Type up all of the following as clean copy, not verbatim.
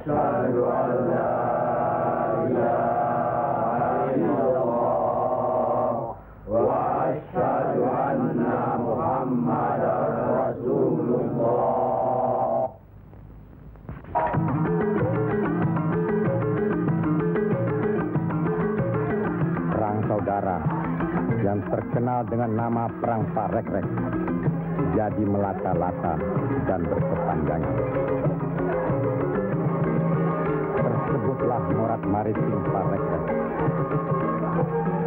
أشهد أن لا إله إلا الله وأشهد أن محمدا رسول الله. Perang saudara yang terkenal dengan nama Perang Parekrek jadi melata-lata dan berkepanjangan. Tersebutlah morat maritim Parekrek.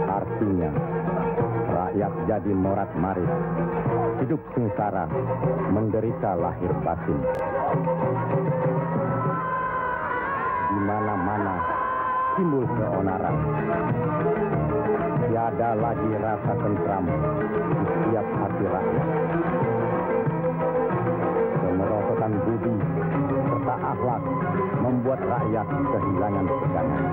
Artinya, rakyat jadi morat marit, hidup sengsara, menderita lahir batin. Di mana-mana timbul keonaran. Tiada lagi rasa tentram di setiap hati rakyat. Kemerosotan budi serta akhlak membuat rakyat kehilangan pegangan.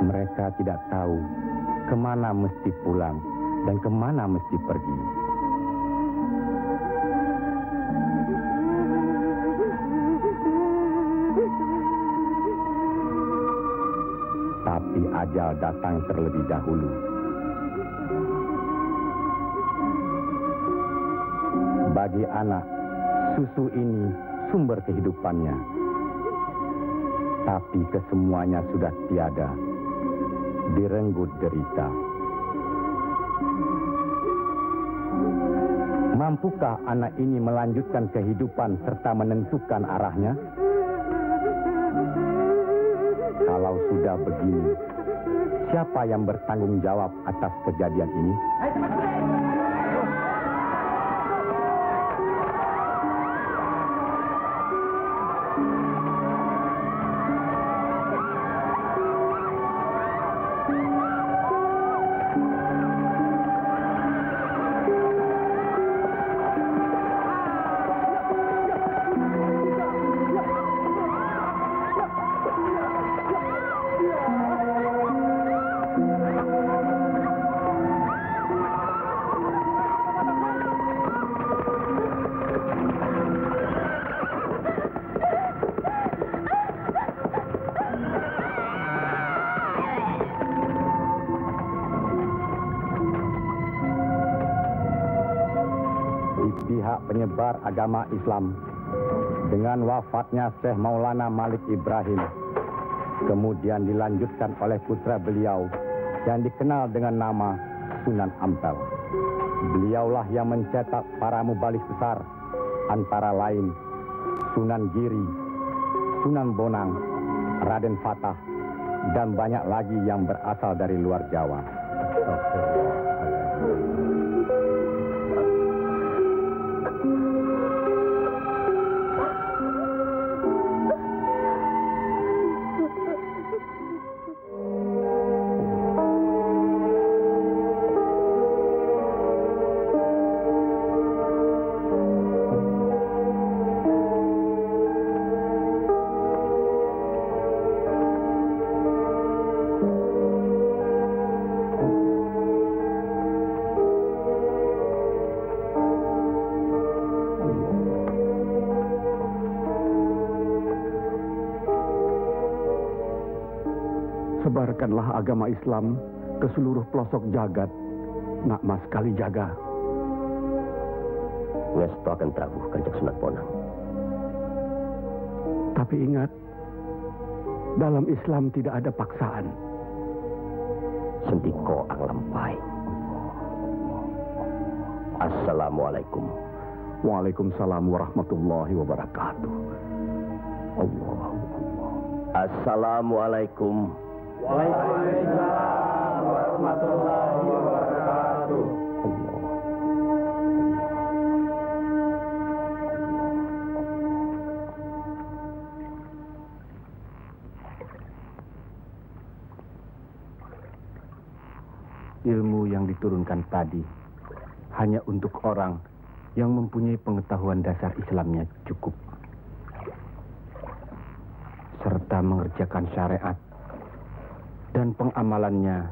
Mereka tidak tahu kemana mesti pulang dan kemana mesti pergi. Tapi ajal datang terlebih dahulu. Bagi anak, susu ini sumber kehidupannya. Tapi kesemuanya sudah tiada, direnggut derita. Mampukah anak ini melanjutkan kehidupan serta menentukan arahnya? Kalau sudah begini, siapa yang bertanggung jawab atas kejadian ini? Pihak penyebar agama Islam dengan wafatnya Syekh Maulana Malik Ibrahim kemudian dilanjutkan oleh putra beliau yang dikenal dengan nama Sunan Ampel. Beliaulah yang mencetak para mubaligh besar, antara lain Sunan Giri, Sunan Bonang, Raden Fatah, dan banyak lagi yang berasal dari luar Jawa. Sebarkanlah agama Islam ke seluruh pelosok jagat. Nak Mas Kalijaga. Ngesto akan Prabu Kanjeng Sunan Bonang. Tapi ingat, dalam Islam tidak ada paksaan. Sendiko ang lampai. Assalamualaikum. Waalaikumsalam warahmatullahi wabarakatuh. Allah. Assalamualaikum. Waalaikumsalam warahmatullahi wabarakatuh. Allah. Ilmu yang diturunkan tadi hanya untuk orang yang mempunyai pengetahuan dasar Islamnya cukup, serta mengerjakan syariat dan pengamalannya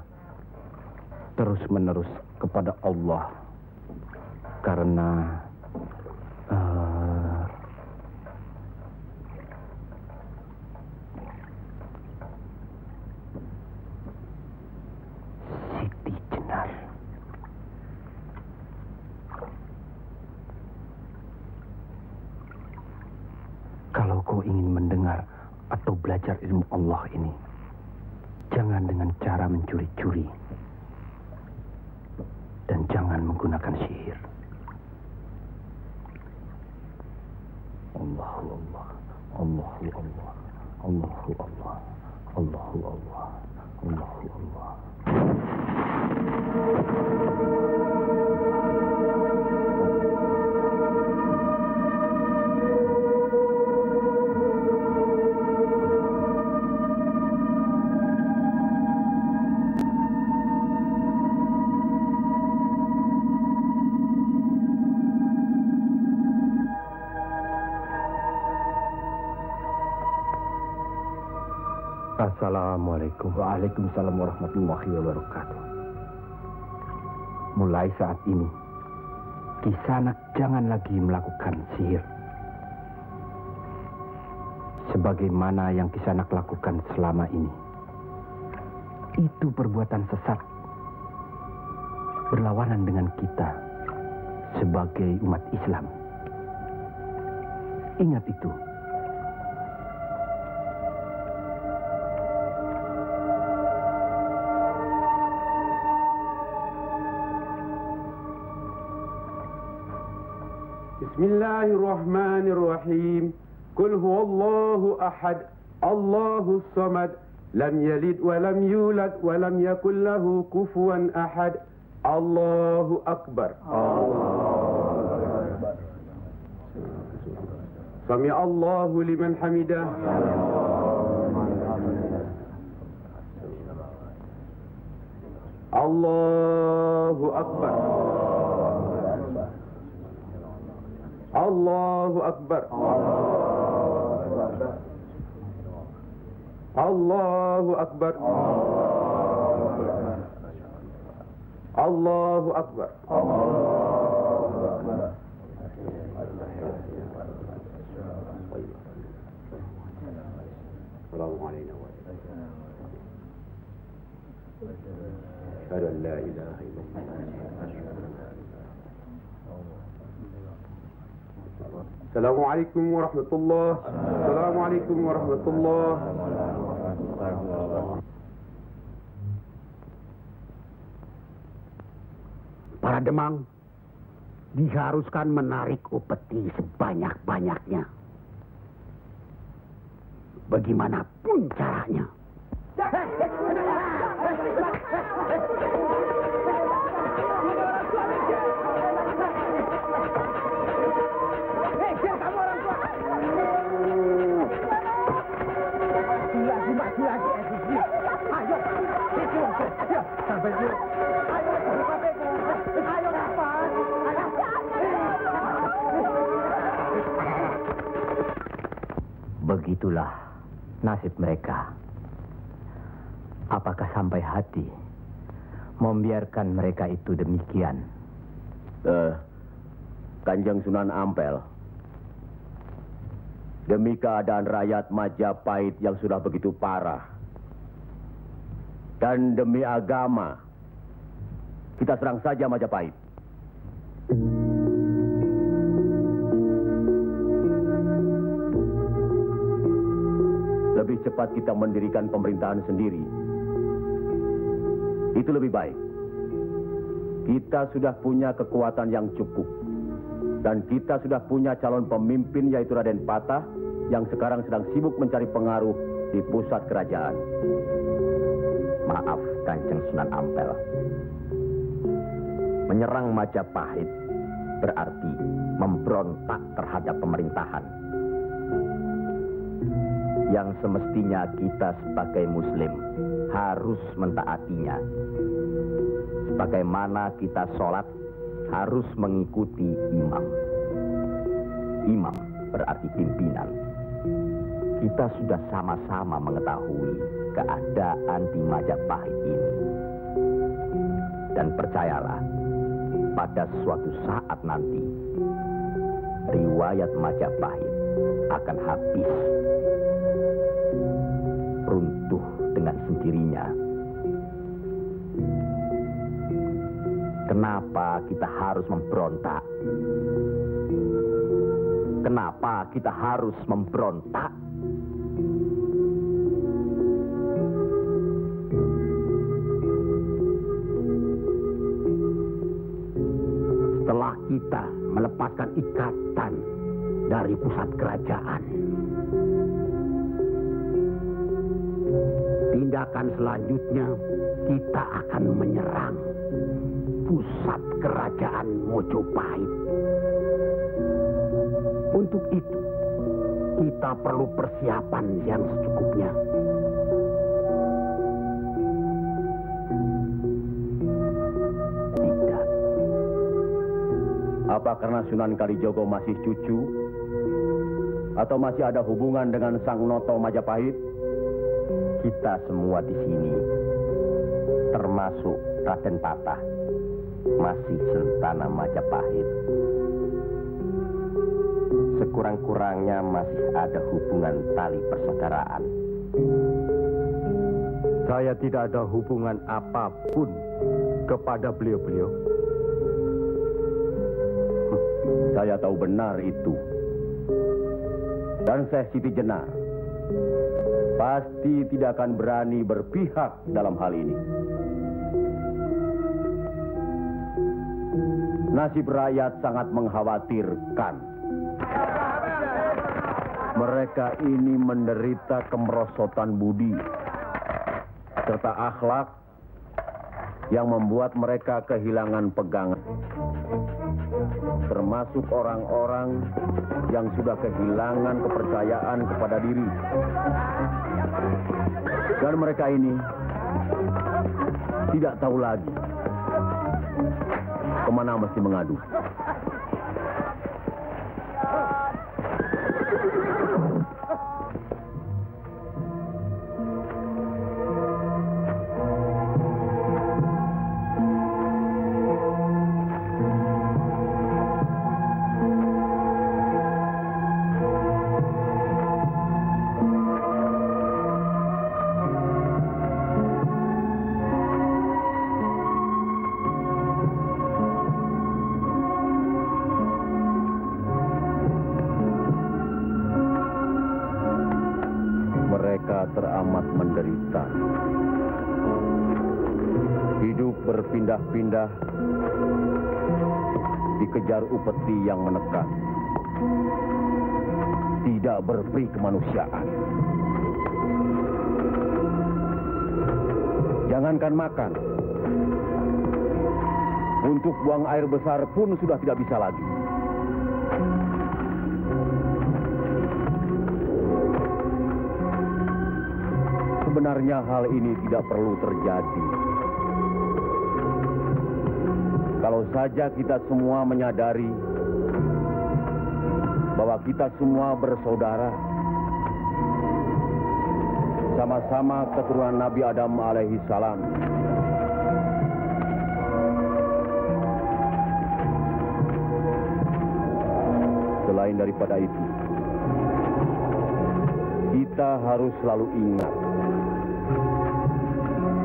terus-menerus kepada Allah. Karena Siti Jenar. Kalau kau ingin mendengar atau belajar ilmu Allah ini, jangan dengan cara mencuri-curi. Dan jangan menggunakan sihir. Allahu Allah, Allahu Allah, Allahu Allah, Allahu Allah, Allahu Allah. Assalamualaikum. Waalaikumsalam warahmatullahi wabarakatuh. Mulai saat ini, Kisanak jangan lagi melakukan sihir. Sebagaimana yang Kisanak lakukan selama ini. Itu perbuatan sesat. Berlawanan dengan kita sebagai umat Islam. Ingat itu. Bismillahirrahmanirrahim. Qul huwallahu ahad, Allahus samad, lam yalid wa lam yulad wa lam yakul lahu kufuwan ahad. Allahu akbar. Sami Allahu liman hamidah. Allahu akbar. Allahu akbar. Allahu akbar. Allahu akbar. Assalamualaikum warahmatullahi wabarakatuh. Assalamualaikum warahmatullahi wabarakatuh. Assalamualaikum warahmatullahi wabarakatuh. Para Demang, diharuskan menarik upeti sebanyak-banyaknya. Bagaimanapun caranya. Mati lagi. Ayo, sampai dulu. Ayo, kapan? Begitulah nasib mereka. Apakah sampai hati membiarkan mereka itu demikian? Kanjeng Sunan Ampel, demi keadaan rakyat Majapahit yang sudah begitu parah, dan demi agama, kita serang saja Majapahit. Lebih cepat kita mendirikan pemerintahan sendiri. Itu lebih baik. Kita sudah punya kekuatan yang cukup. Dan kita sudah punya calon pemimpin yaitu Raden Patah yang sekarang sedang sibuk mencari pengaruh di pusat kerajaan. Maaf, Kanjeng Sunan Ampel. Menyerang Majapahit berarti memberontak terhadap pemerintahan. Yang semestinya kita sebagai Muslim harus mentaatinya. Sebagaimana kita sholat harus mengikuti imam. Imam berarti pimpinan. Kita sudah sama-sama mengetahui keadaan di Majapahit ini. Dan percayalah, pada suatu saat nanti, riwayat Majapahit akan habis. Runtuh dengan sendirinya. Kenapa kita harus memberontak? Kenapa kita harus memberontak? Setelah kita melepaskan ikatan dari pusat kerajaan, tindakan selanjutnya kita akan menyerang pusat kerajaan Mojopahit. Untuk itu, kita perlu persiapan yang secukupnya. Tidak. Apa karena Sunan Kalijogo masih cucu? Atau masih ada hubungan dengan Sang Noto Majapahit? Kita semua di sini, termasuk Raden Patah, masih sentana Majapahit. Sekurang-kurangnya masih ada hubungan tali persaudaraan. Saya tidak ada hubungan apapun kepada beliau-beliau. Saya tahu benar itu. Dan Syekh Siti Jenar pasti tidak akan berani berpihak dalam hal ini. Nasib rakyat sangat mengkhawatirkan. Mereka ini menderita kemerosotan budi serta akhlak yang membuat mereka kehilangan pegangan. Termasuk orang-orang yang sudah kehilangan kepercayaan kepada diri. Dan mereka ini tidak tahu lagi kemana mesti mengadu. Mereka teramat menderita. Hidup berpindah-pindah dikejar upeti yang menekan. Tidak berperi kemanusiaan. Jangankan makan. Untuk buang air besar pun sudah tidak bisa lagi. Sebenarnya hal ini tidak perlu terjadi. Kalau saja kita semua menyadari bahwa kita semua bersaudara, sama-sama keturunan Nabi Adam alaihi salam. Selain daripada itu, kita harus selalu ingat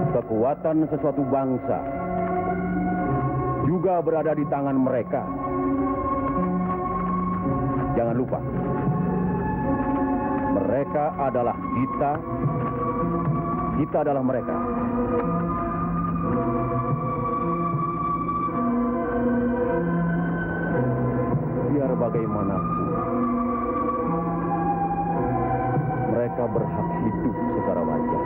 kekuatan sesuatu bangsa juga berada di tangan mereka. Jangan lupa, mereka adalah kita, kita adalah mereka. Biar bagaimanapun, mereka berhak hidup secara wajar.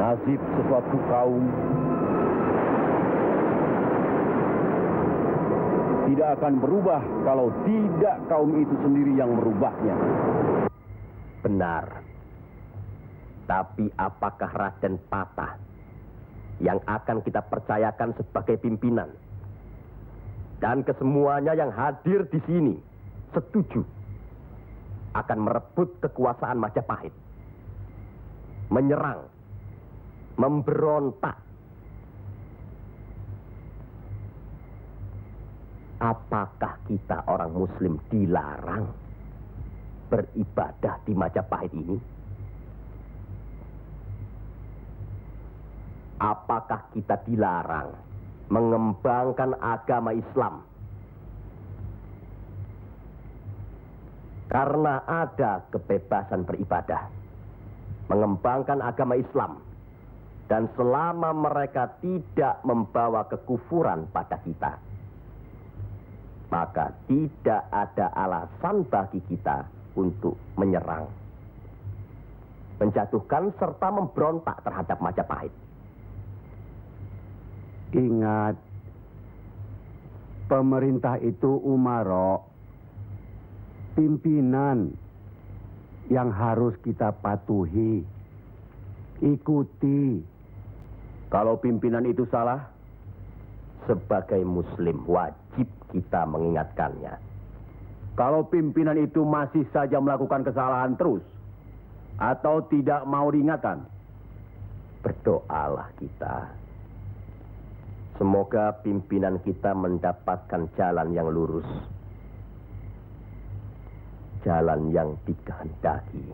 Nasib sesuatu kaum tidak akan berubah kalau tidak kaum itu sendiri yang merubahnya. Benar. Tapi apakah Raden Patah yang akan kita percayakan sebagai pimpinan? Dan kesemuanya yang hadir di sini setuju akan merebut kekuasaan Majapahit, menyerang, memberontak. Apakah kita orang Muslim dilarang beribadah di Majapahit ini? Apakah kita dilarang mengembangkan agama Islam? Karena ada kebebasan beribadah, mengembangkan agama Islam. Dan selama mereka tidak membawa kekufuran pada kita, maka tidak ada alasan bagi kita untuk menyerang, menjatuhkan serta memberontak terhadap Majapahit. Ingat, pemerintah itu umaro, pimpinan yang harus kita patuhi, ikuti. Kalau pimpinan itu salah, sebagai Muslim wajib kita mengingatkannya. Kalau pimpinan itu masih saja melakukan kesalahan terus atau tidak mau diingatkan, berdoalah kita. Semoga pimpinan kita mendapatkan jalan yang lurus, jalan yang dikehendaki,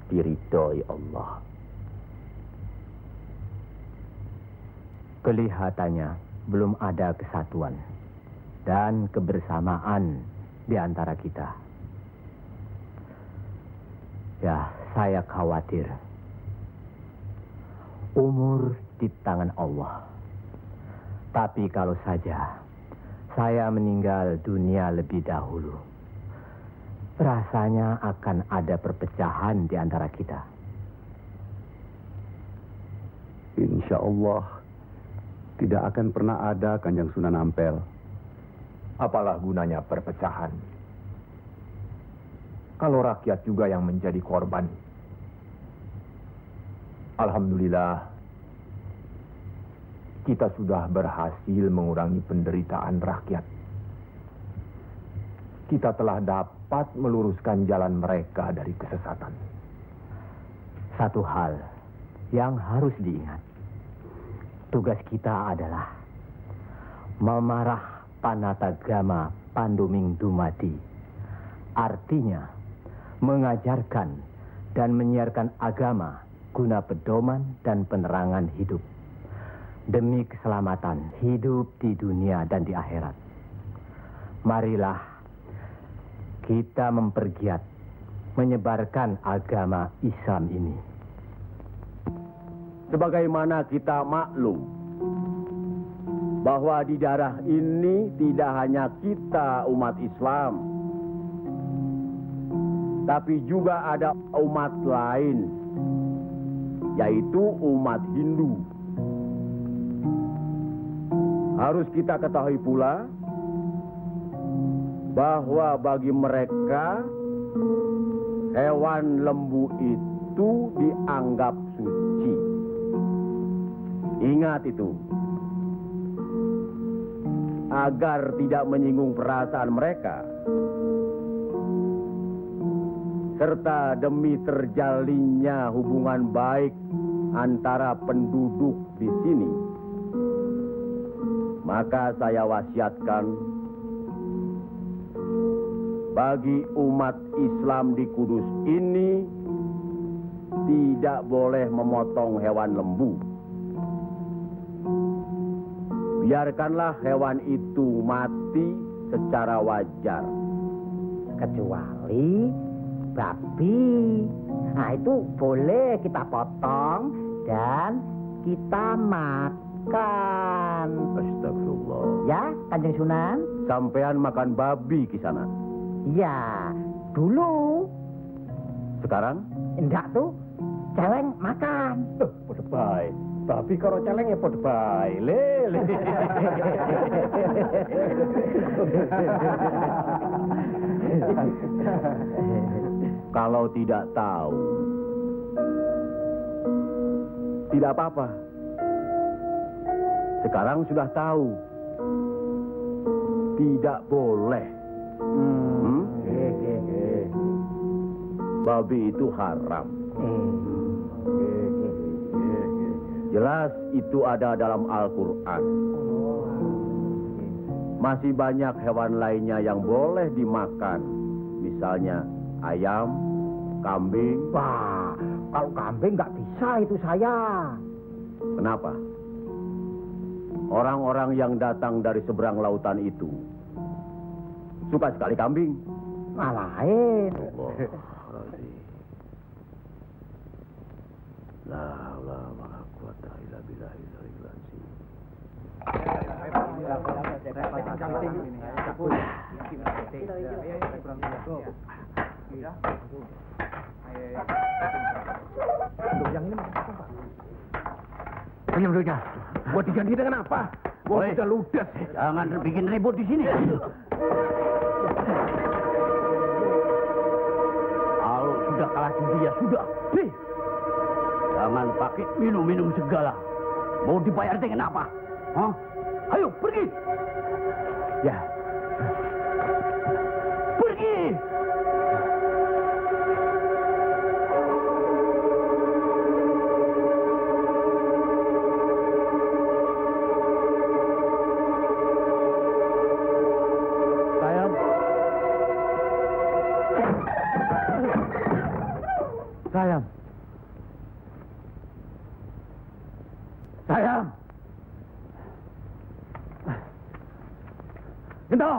diridhoi Allah. Kelihatannya belum ada kesatuan dan kebersamaan di antara kita. Ya, saya khawatir. Umur di tangan Allah. Tapi kalau saja saya meninggal dunia lebih dahulu, rasanya akan ada perpecahan di antara kita. Insya Allah tidak akan pernah ada, Kanjeng Sunan Ampel. Apalah gunanya perpecahan kalau rakyat juga yang menjadi korban? Alhamdulillah, kita sudah berhasil mengurangi penderitaan rakyat. kita telah dapat meluruskan jalan mereka dari kesesatan. Satu hal yang harus diingat. Tugas kita adalah memarah panatagama panduming dumadi. Artinya, mengajarkan dan menyiarkan agama guna pedoman dan penerangan hidup. Demi keselamatan hidup di dunia dan di akhirat. Marilah kita mempergiat menyebarkan agama Islam ini. Sebagaimana kita maklum bahwa di daerah ini tidak hanya kita umat Islam, tapi juga ada umat lain, yaitu umat Hindu. Harus kita ketahui pula bahwa bagi mereka hewan lembu itu dianggap suci. Ingat itu, agar tidak menyinggung perasaan mereka, serta demi terjalinnya hubungan baik antara penduduk di sini, maka saya wasiatkan bagi umat Islam di Kudus ini tidak boleh memotong hewan lembu. Biarkanlah hewan itu mati secara wajar. Kecuali babi. Nah, itu boleh kita potong dan kita makan. Astagfirullah. Ya, Kanjeng Sunan? Sampean makan babi Kisanak? Ya, dulu. Sekarang? Enggak tuh, celeng makan. Podo bae. Babi karo celeng ya podo bae. Lele. Kalau tidak tahu, tidak apa-apa. Sekarang sudah tahu. Tidak boleh. Babi itu haram. Jelas itu ada dalam Al-Quran. Masih banyak hewan lainnya yang boleh dimakan. Misalnya ayam, kambing. Wah, kalau kambing nggak bisa itu saya. Kenapa? Orang-orang yang datang dari seberang lautan itu suka sekali kambing. Malahin. La haula wala quwata illa billahil aliyyil azim. Penyembuhnya, buat diganti dengan apa? Wah, sudah ludes. Jangan bikin ribut di sini. Kalau sudah kalah judi ya sudah. Jangan pakai minum-minum segala. Mau dibayar dengan apa? Hah? Ayo pergi. Ya. Pergi. Sayang. Sayang. Gento.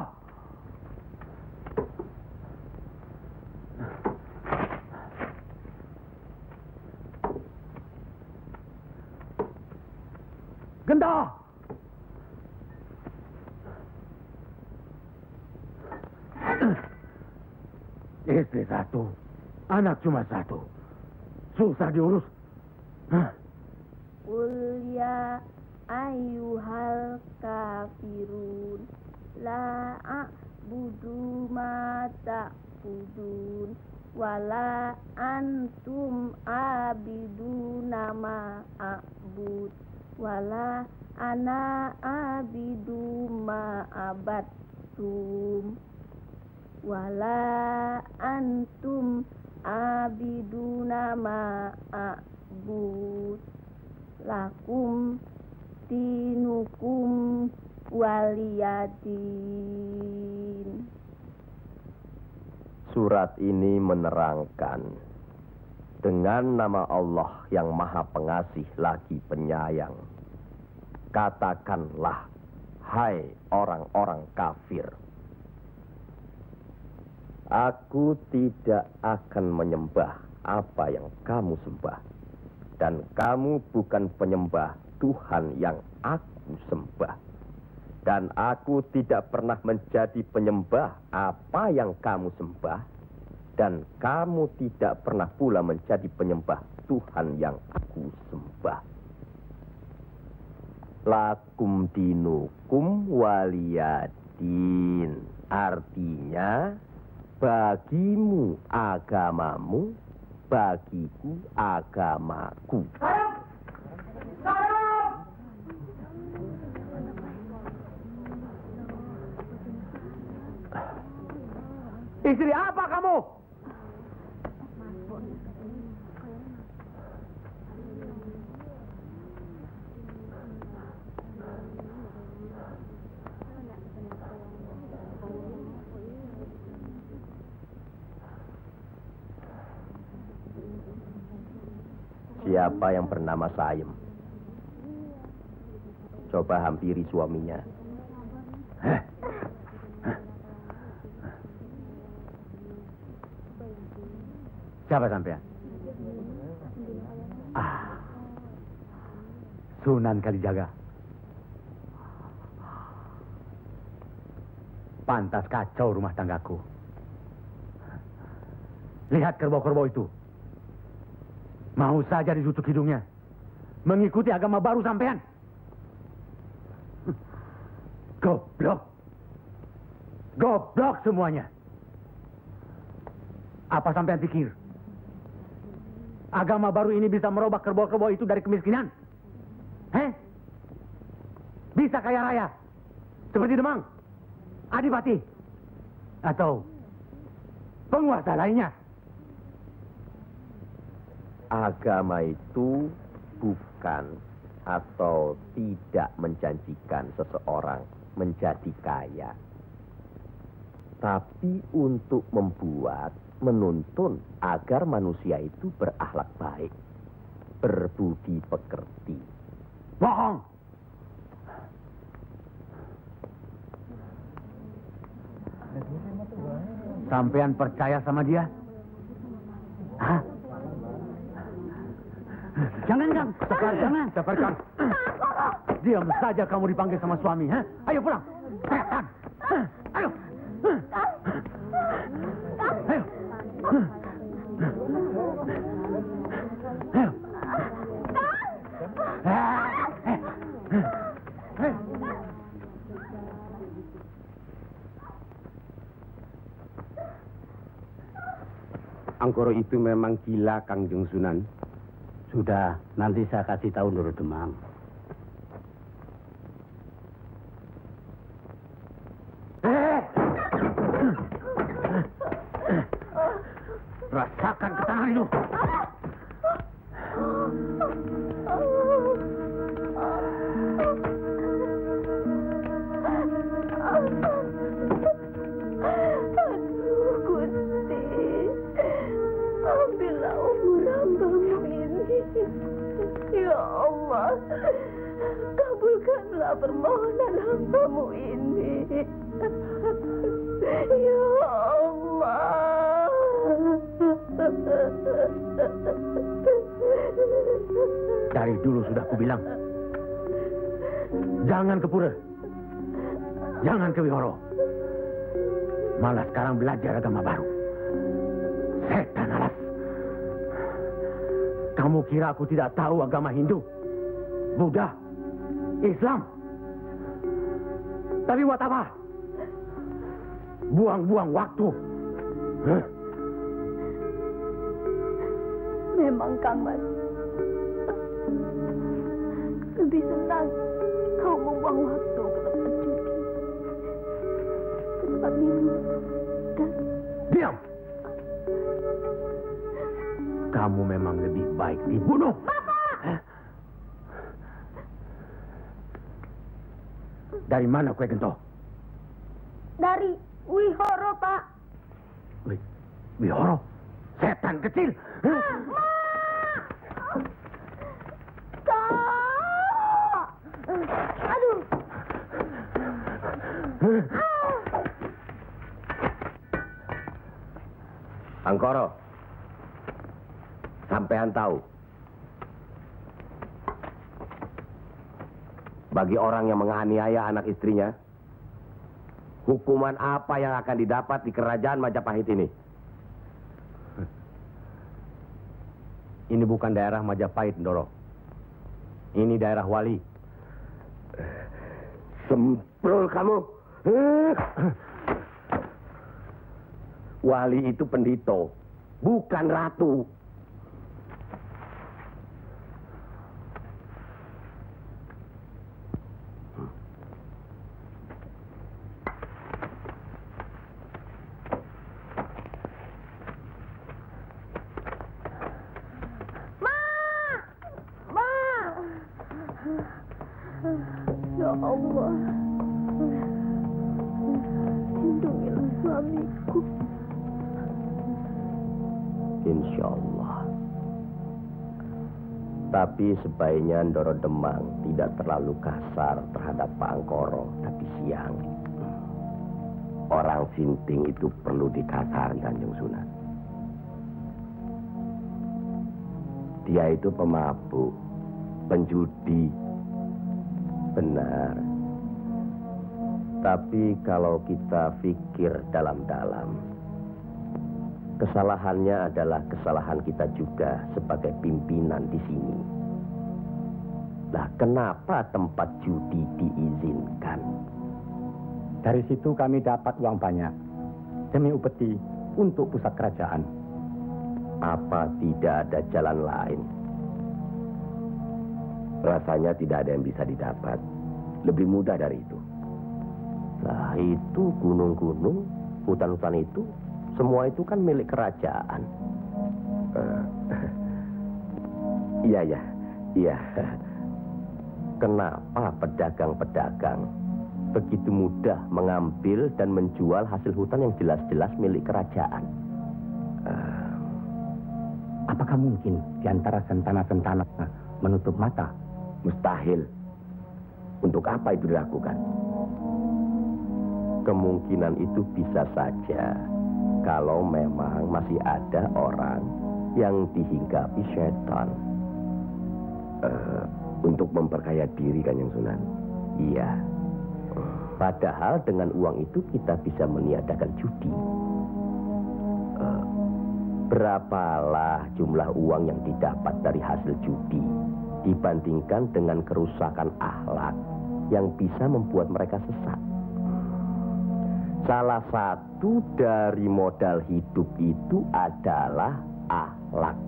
Gento. Istri satu, anak cuma satu. Susah diurus. Hah? Qul ya ayyuhal kafirun la a'budu ma ta'budun wala antum abiduna ma a'bud wala ana abidu ma abattum. wala antum abiduna ma'abud lakum dinukum waliyadin. Surat ini menerangkan dengan nama Allah yang Maha Pengasih lagi Penyayang. Katakanlah, hai orang-orang kafir, aku tidak akan menyembah apa yang kamu sembah, dan kamu bukan penyembah Tuhan yang aku sembah, dan aku tidak pernah menjadi penyembah apa yang kamu sembah, dan kamu tidak pernah pula menjadi penyembah Tuhan yang aku sembah. Lakum dinukum waliyadin, artinya bagimu agamamu, bagiku agamaku. Istri apa kamu? Siapa yang bernama Saim? Coba hampiri suaminya. Siapa sampean? Sunan Kalijaga. Pantas kacau rumah tanggaku. Lihat kerbau-kerbau itu. Mau saja ditutup hidungnya. Mengikuti agama baru sampean. Goblok. Goblok semuanya. Apa sampean pikir? Agama baru ini bisa merubah kerbau-kerbau itu dari kemiskinan? Bisa kaya raya? Seperti Demang, Adipati, atau penguasa lainnya? Agama itu bukan atau tidak menjanjikan seseorang menjadi kaya, tapi untuk membuat, menuntun agar manusia itu berakhlak baik, berbudi pekerti. Bohong! Sampean percaya sama dia? Hah? Jangan, Kang. Jangan. Sabarkan. Diam saja kamu dipanggil sama suami. Ha? Ayo pulang. Ayo. Ayo. Angkoro itu memang gila, Kangjeng Sunan. Sudah, nanti saya kasih tahu Nur Demang. Rasakan ketangan itu. Kabulkanlah permohonan hamba-Mu ini. Ya Allah. Dari dulu sudah kubilang, jangan ke pura, jangan ke wihoro. Malah sekarang belajar agama baru. Setan alas. Kamu kira aku tidak tahu agama Hindu, Buddha, Islam? Tapi buat apa? Buang-buang waktu. Memang, Kang Mas. Lebih senang kau membuang waktu ke tempat judi, ke tempat minum, Juragan. Diam! Kamu memang lebih baik dibunuh. Bapak! Dari mana kue gento? Dari Wihoro, Pak. Wihoro? Setan kecil. Kak! Aduh. Angkoro, sampean tahu, bagi orang yang menganiaya anak istrinya, hukuman apa yang akan didapat di kerajaan Majapahit ini? Ini bukan daerah Majapahit, Ndoro. Ini daerah Wali. Semprol kamu. Wali itu pendito, bukan ratu. Ya Allah, lindungilah suamiku. Insya Allah. Tapi sebaiknya Ndoro Demang tidak terlalu kasar terhadap Pak Angkoro, tapi siang. Orang sinting itu perlu dikasar, Kanjeng Sunan. Dia itu pemabuk, penjudi. Benar. Tapi kalau kita pikir dalam-dalam, kesalahannya adalah kesalahan kita juga sebagai pimpinan di sini. Nah, kenapa tempat judi diizinkan? Dari situ kami dapat uang banyak demi upeti untuk pusat kerajaan. Apa tidak ada jalan lain? Rasanya tidak ada yang bisa didapat. Lebih mudah dari itu. Nah, itu gunung-gunung, hutan-hutan itu, semua itu kan milik kerajaan. Iya. Kenapa pedagang-pedagang begitu mudah mengambil dan menjual hasil hutan yang jelas-jelas milik kerajaan? Apakah mungkin di antara sentana-sentana menutup mata? Mustahil. Untuk apa itu dilakukan? Kemungkinan itu bisa saja kalau memang masih ada orang yang dihinggapi setan. Untuk memperkaya diri, Kanjeng Sunan. Iya. Padahal dengan uang itu kita bisa meniadakan judi. Berapalah jumlah uang yang didapat dari hasil judi dibandingkan dengan kerusakan akhlak yang bisa membuat mereka sesat. Salah satu dari modal hidup itu adalah akhlak,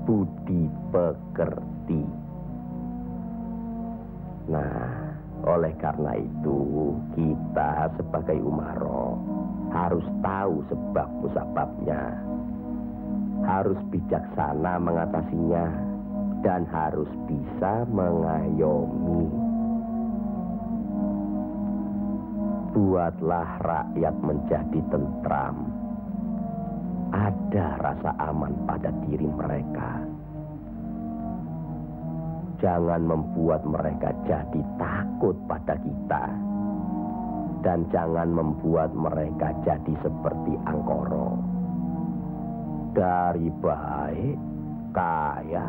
budi pekerti. Nah, oleh karena itu kita sebagai umaro harus tahu sebab musababnya, harus bijaksana mengatasinya, dan harus bisa mengayomi. Buatlah rakyat menjadi tentram. Ada rasa aman pada diri mereka. Jangan membuat mereka jadi takut pada kita. Dan jangan membuat mereka jadi seperti Angkoro. Dari baik, kaya,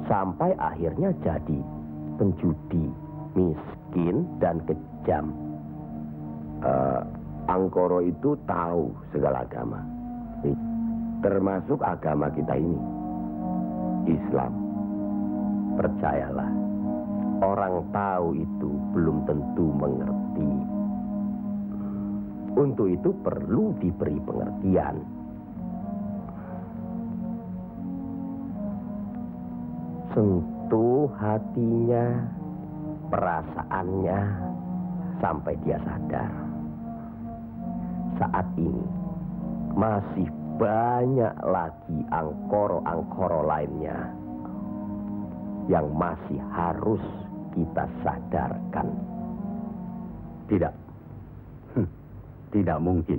sampai akhirnya jadi penjudi, miskin, dan kejam. Angkoro itu tahu segala agama, termasuk agama kita ini, Islam. Percayalah, orang tahu itu belum tentu mengerti. Untuk itu perlu diberi pengertian. Sentuh hatinya, perasaannya, sampai dia sadar. saat ini masih banyak lagi angkoro-angkoro lainnya yang masih harus kita sadarkan. Tidak. Tidak mungkin.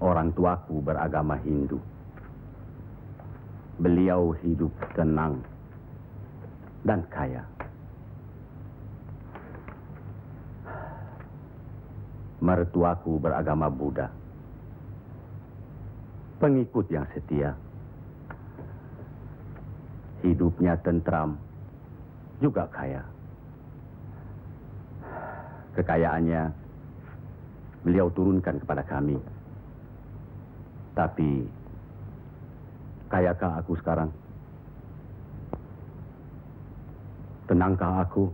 Orang tuaku beragama Hindu. Beliau hidup tenang dan kaya. Mertuaku beragama Buddha. Pengikut yang setia. Hidupnya tentram, juga kaya. Kekayaannya beliau turunkan kepada kami. Tapi, kayakah aku sekarang? Tenangkah aku?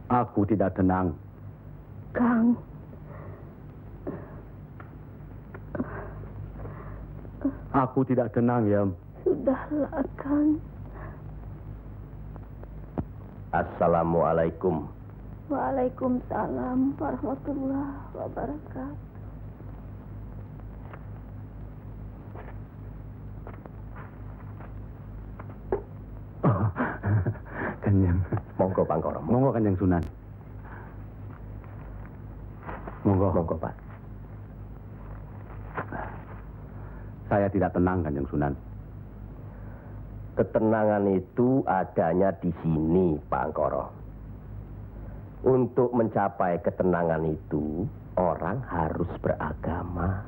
Aku tidak tenang. Kang. Aku tidak tenang, Yam. Sudahlah, Kang. Assalamualaikum. Waalaikumsalam warahmatullahi wabarakatuh. Oh, Kanjeng. Monggo, Pangkoro. Monggo, Kanjeng Sunan. Monggo. Monggo, Pak. Saya tidak tenang, Kanjeng Sunan. Ketenangan itu adanya di sini, Pak Angkoro. Untuk mencapai ketenangan itu, orang harus beragama.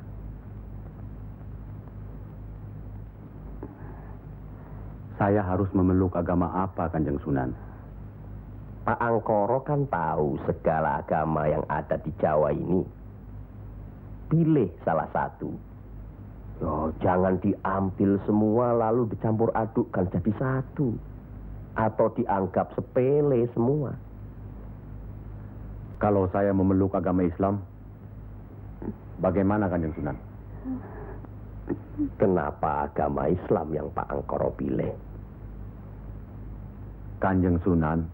Saya harus memeluk agama apa, Kanjeng Sunan? Pak Angkoro kan tahu segala agama yang ada di Jawa ini. Pilih salah satu. Yo, jangan diambil semua lalu dicampur adukkan jadi satu. Atau dianggap sepele semua. Kalau saya memeluk agama Islam, bagaimana, Kanjeng Sunan? Kenapa agama Islam yang Pak Angkoro pilih? Kanjeng Sunan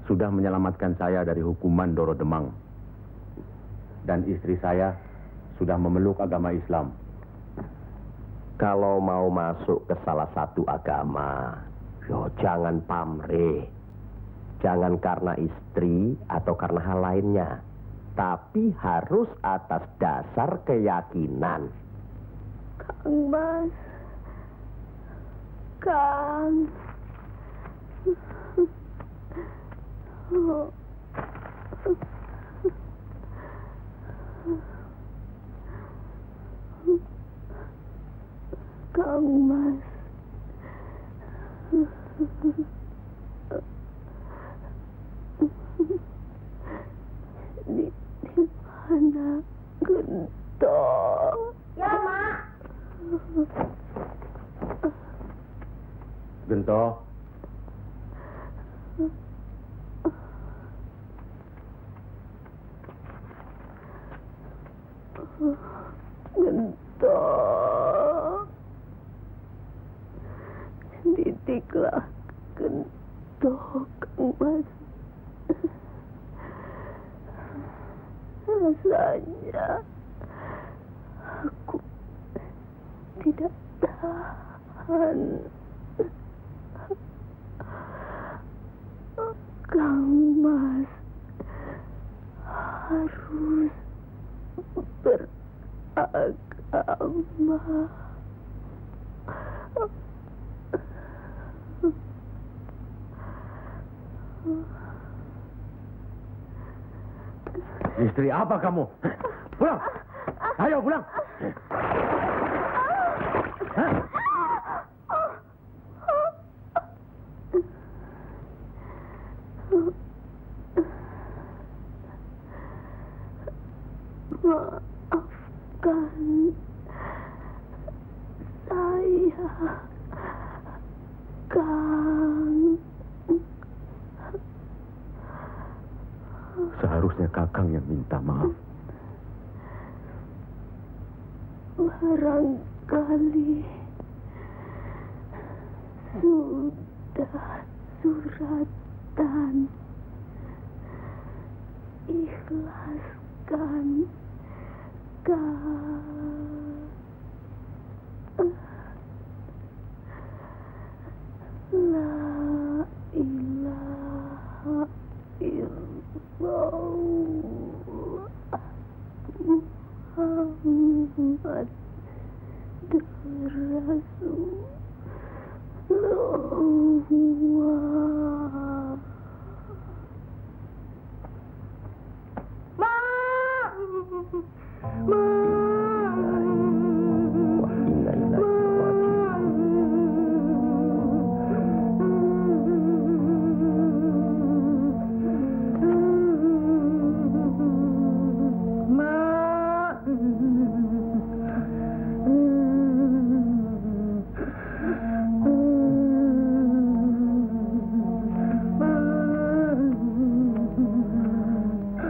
sudah menyelamatkan saya dari hukuman Doro Demang. Dan istri saya sudah memeluk agama Islam. Kalau mau masuk ke salah satu agama, yo jangan pamrih. Jangan karena istri atau karena hal lainnya. Tapi harus atas dasar keyakinan. Kang Mas. Kang. Kang Mas. Di mana Gento? Ya, Mak. Gento. Gento. Didiklah Gento, Kang Mas. Rasanya aku tidak tahan. Kang Mas harus beragama. Istri apa kamu? Pulang! Ayo pulang! Hah? Maafkan saya, Kang. Seharusnya Kakang yang minta maaf. Barangkali Sudah suratan. Ikhlaskan La ilaha illallah Muhammad Rasulullah.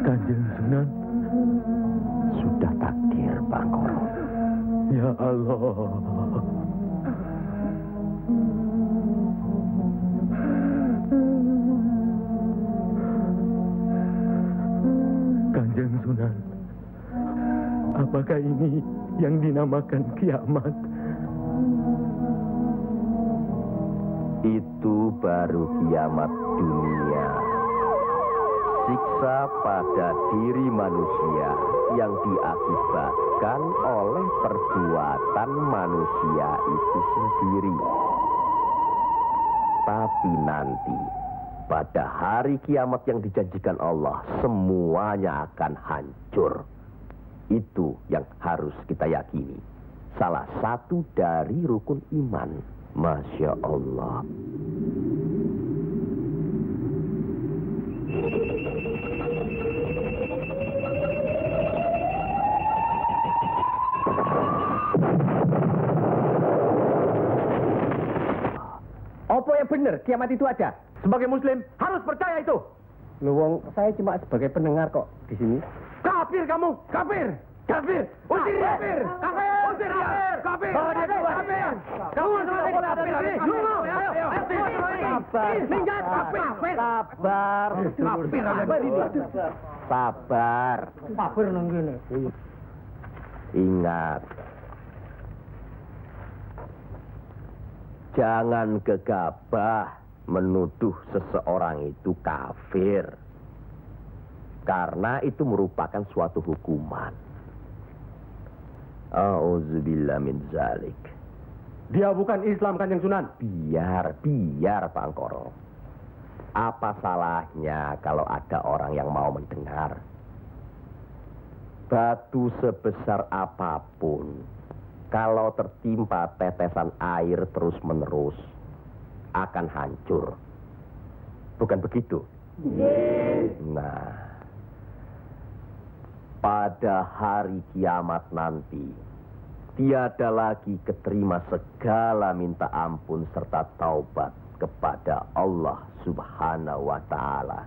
Kanjeng Sunan, Sudah takdir, Bangkoro. ya Allah. Kanjeng Sunan, apakah ini yang dinamakan kiamat? Itu baru kiamat dunia. Siksa pada diri manusia yang diakibatkan oleh perbuatan manusia itu sendiri. Tapi nanti, pada hari kiamat yang dijanjikan Allah, semuanya akan hancur. Itu yang harus kita yakini. Salah satu dari rukun iman. Masya Allah. Apa yang benar kiamat itu ada? Sebagai muslim harus percaya itu. Luwung, saya cuma sebagai pendengar kok di sini. Kafir kamu, kafir. Kafir, usir dia. Kafir, usir dia. Kafir, bawa dia keluar. Kafir, kamu semua ini kafir. Sabar, Minggat, kafir. sabar. Kafir, apa ini? Sabar. Kafir nang kene. Ingat. Jangan gegabah menuduh seseorang itu kafir. Karena itu merupakan suatu hukuman. A'udzubillah min zalik. Dia bukan Islam, Kanjeng Sunan. Biar Pak Angkoro. Apa salahnya kalau ada orang yang mau mendengar? Batu sebesar apapun, kalau tertimpa tetesan air terus-menerus, akan hancur. Bukan begitu? Nah, pada hari kiamat nanti, tiada lagi keterima segala minta ampun serta taubat kepada Allah Subhanahu wa Ta'ala.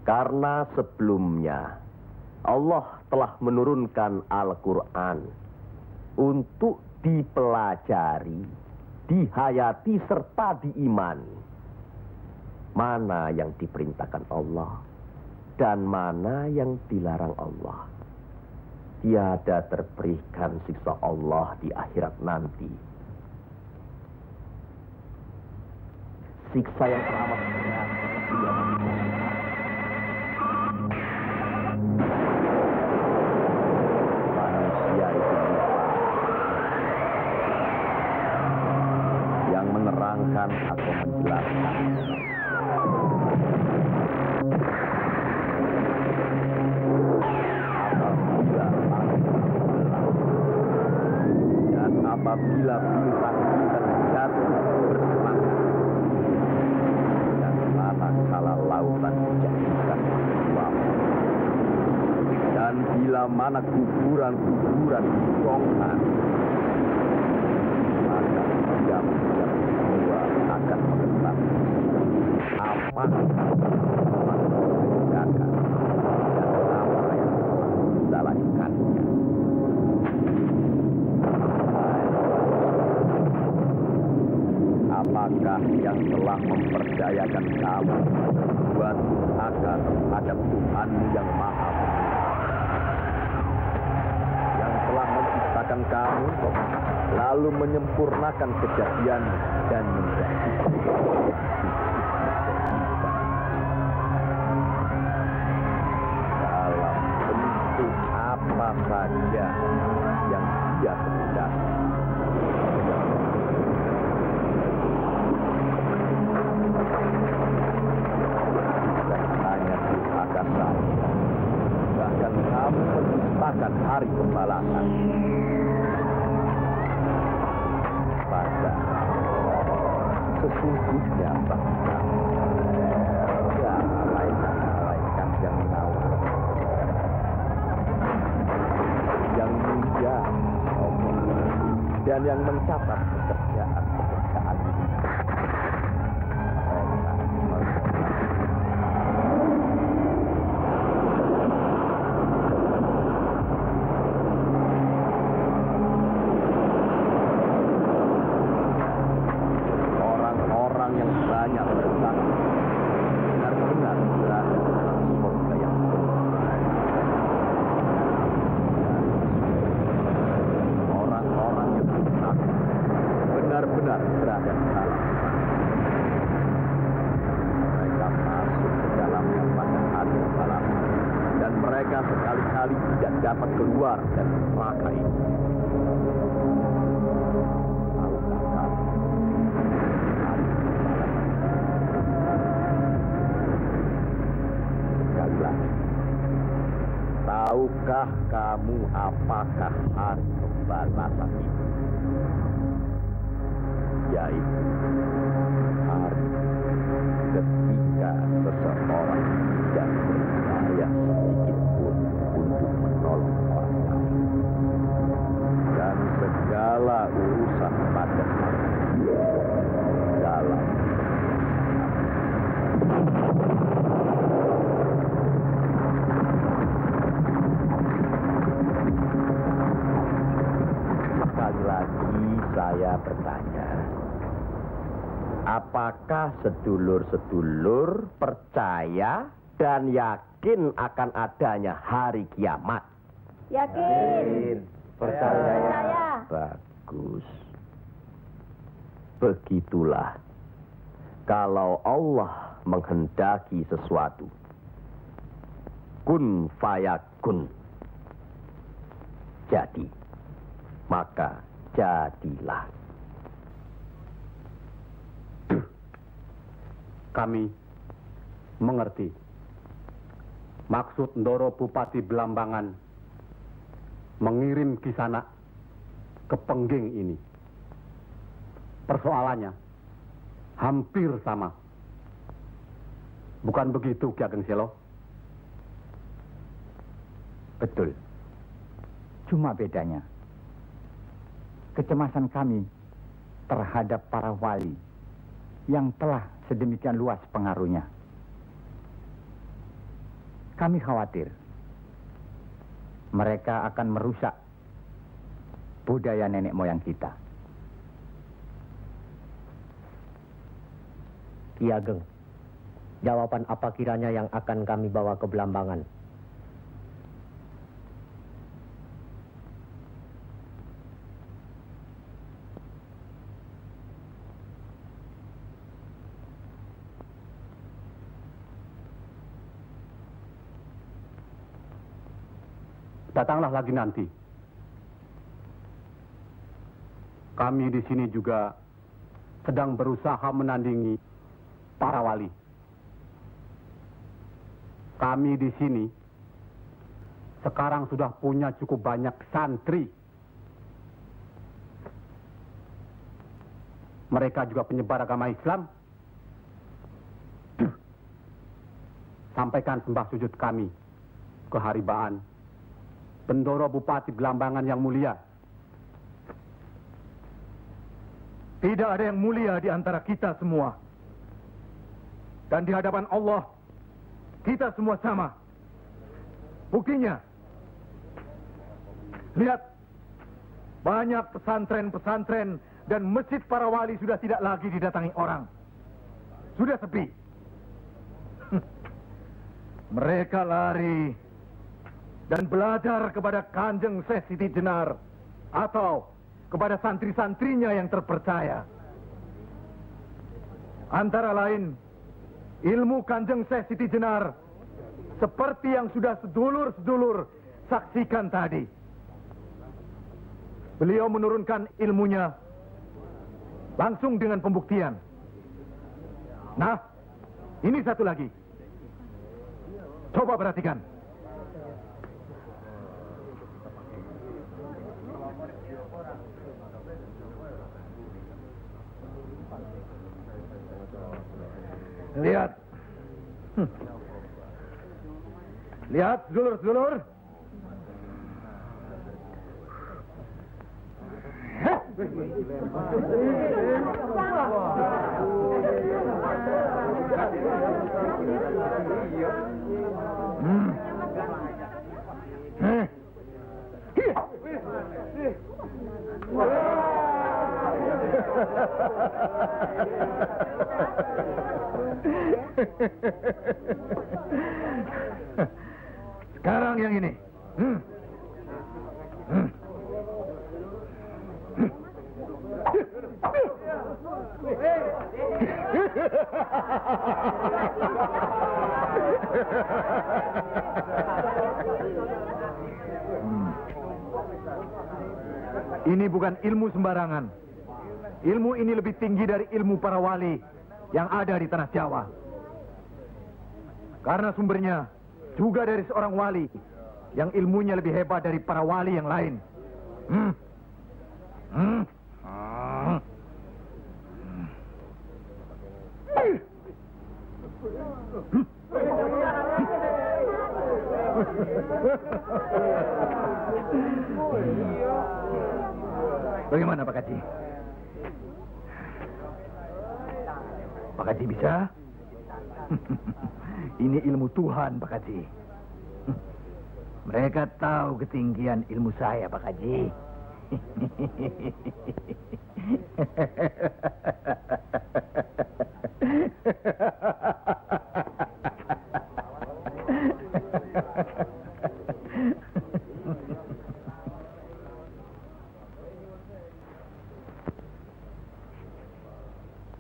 Karena sebelumnya Allah telah menurunkan Al-Quran untuk dipelajari, dihayati serta diimani. Mana yang diperintahkan Allah dan mana yang dilarang Allah. Tiada terberikan siksa Allah di akhirat nanti. Siksa yang teramat berat. Manusia itu lupa. Yang menerangkan atau menjelaskan. Apabila bintang-bintang jatuh bersemangat dan manakala lautan dijadikan uap, dan bila mana kuburan-kuburan dibongkar, maka diam semua akan mengetap. Apa yang mengerjakan dan apa yang disalahkannya. Siapakah yang telah memperdayakan kamu buat durhaka terhadap Tuhanmu yang Maha Penyayang, yang telah menciptakan kamu lalu menyempurnakan kejadian dan menjadi dalam bentuk apa saja yang Dia kehendaki. Bahkan kamu menciptakan hari pembalasan. Padahal sesungguhnya bangsa ya malaikat yang mengawal, yang mulia dan yang mencatat pekerjaan benar-benar berada di dalam. Mereka masuk ke dalamnya pada hari pembalasan, dan mereka sekali-kali tidak dapat keluar dari neraka ini. Sekali lagi, tahukah kamu apakah hari pembalasan itu? Yaitu hari ketika seseorang tidak berdaya sedikit pun untuk menolong orang lain, dan segala urusan pada hari dalam sekali lagi saya bertanya, apakah sedulur-sedulur percaya dan yakin akan adanya hari kiamat? Yakin. Percaya. Bagus. Begitulah. Kalau Allah menghendaki sesuatu, kun fayakun. Jadi, maka jadilah. Kami mengerti maksud Ndoro Bupati Belambangan mengirim Kisanak ke Pengging ini. Persoalannya hampir sama. Bukan begitu, Ki Ageng Selo? Betul. Cuma bedanya, kecemasan kami terhadap para wali yang telah sedemikian luas pengaruhnya. Kami khawatir mereka akan merusak budaya nenek moyang kita. Ki Ageng, jawaban apa kiranya yang akan kami bawa ke Belambangan? Datanglah lagi nanti. Kami di sini juga sedang berusaha menandingi para wali. Kami di sini sekarang sudah punya cukup banyak santri. Mereka juga penyebar agama Islam. Sampaikan sembah sujud kami ke Haribaan Bendoro Bupati Belambangan yang mulia. Tidak ada yang mulia di antara kita semua. Dan di hadapan Allah, kita semua sama. Buktinya, lihat, banyak pesantren-pesantren dan masjid para wali sudah tidak lagi didatangi orang. Sudah sepi. Mereka lari dan belajar kepada Kanjeng Syekh Siti Jenar atau kepada santri-santrinya yang terpercaya. Antara lain, ilmu Kanjeng Syekh Siti Jenar seperti yang sudah sedulur-sedulur saksikan tadi. Beliau menurunkan ilmunya langsung dengan pembuktian. Nah, ini satu lagi. Coba perhatikan. Lihat. Lihat, sedulur-sedulur. Sekarang yang ini. Ini bukan ilmu sembarangan. Ilmu ini lebih tinggi dari ilmu para wali yang ada di tanah Jawa. Karena sumbernya juga dari seorang wali yang ilmunya lebih hebat dari para wali yang lain. Bagaimana Pak Haji? Pak Haji bisa? Ini ilmu Tuhan, Pak Haji. Mereka tahu ketinggian ilmu saya, Pak Haji.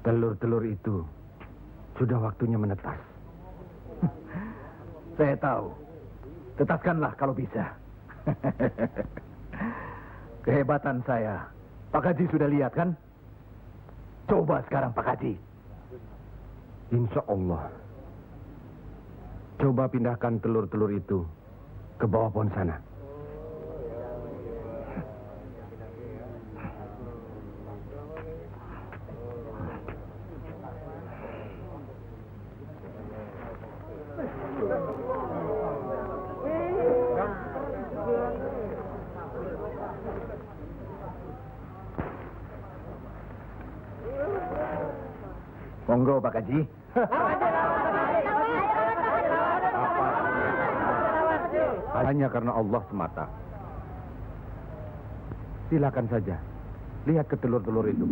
Telur-telur itu sudah waktunya menetas. Saya tahu. Tetaskanlah kalau bisa. Kehebatan saya. Pak Haji sudah lihat kan? Coba sekarang Pak Haji. Insya Allah. Coba pindahkan telur-telur itu ke bawah pohon sana. Monggo Pak Haji. Hanya karena Allah semata. Silakan saja. Lihat ke telur-telur itu.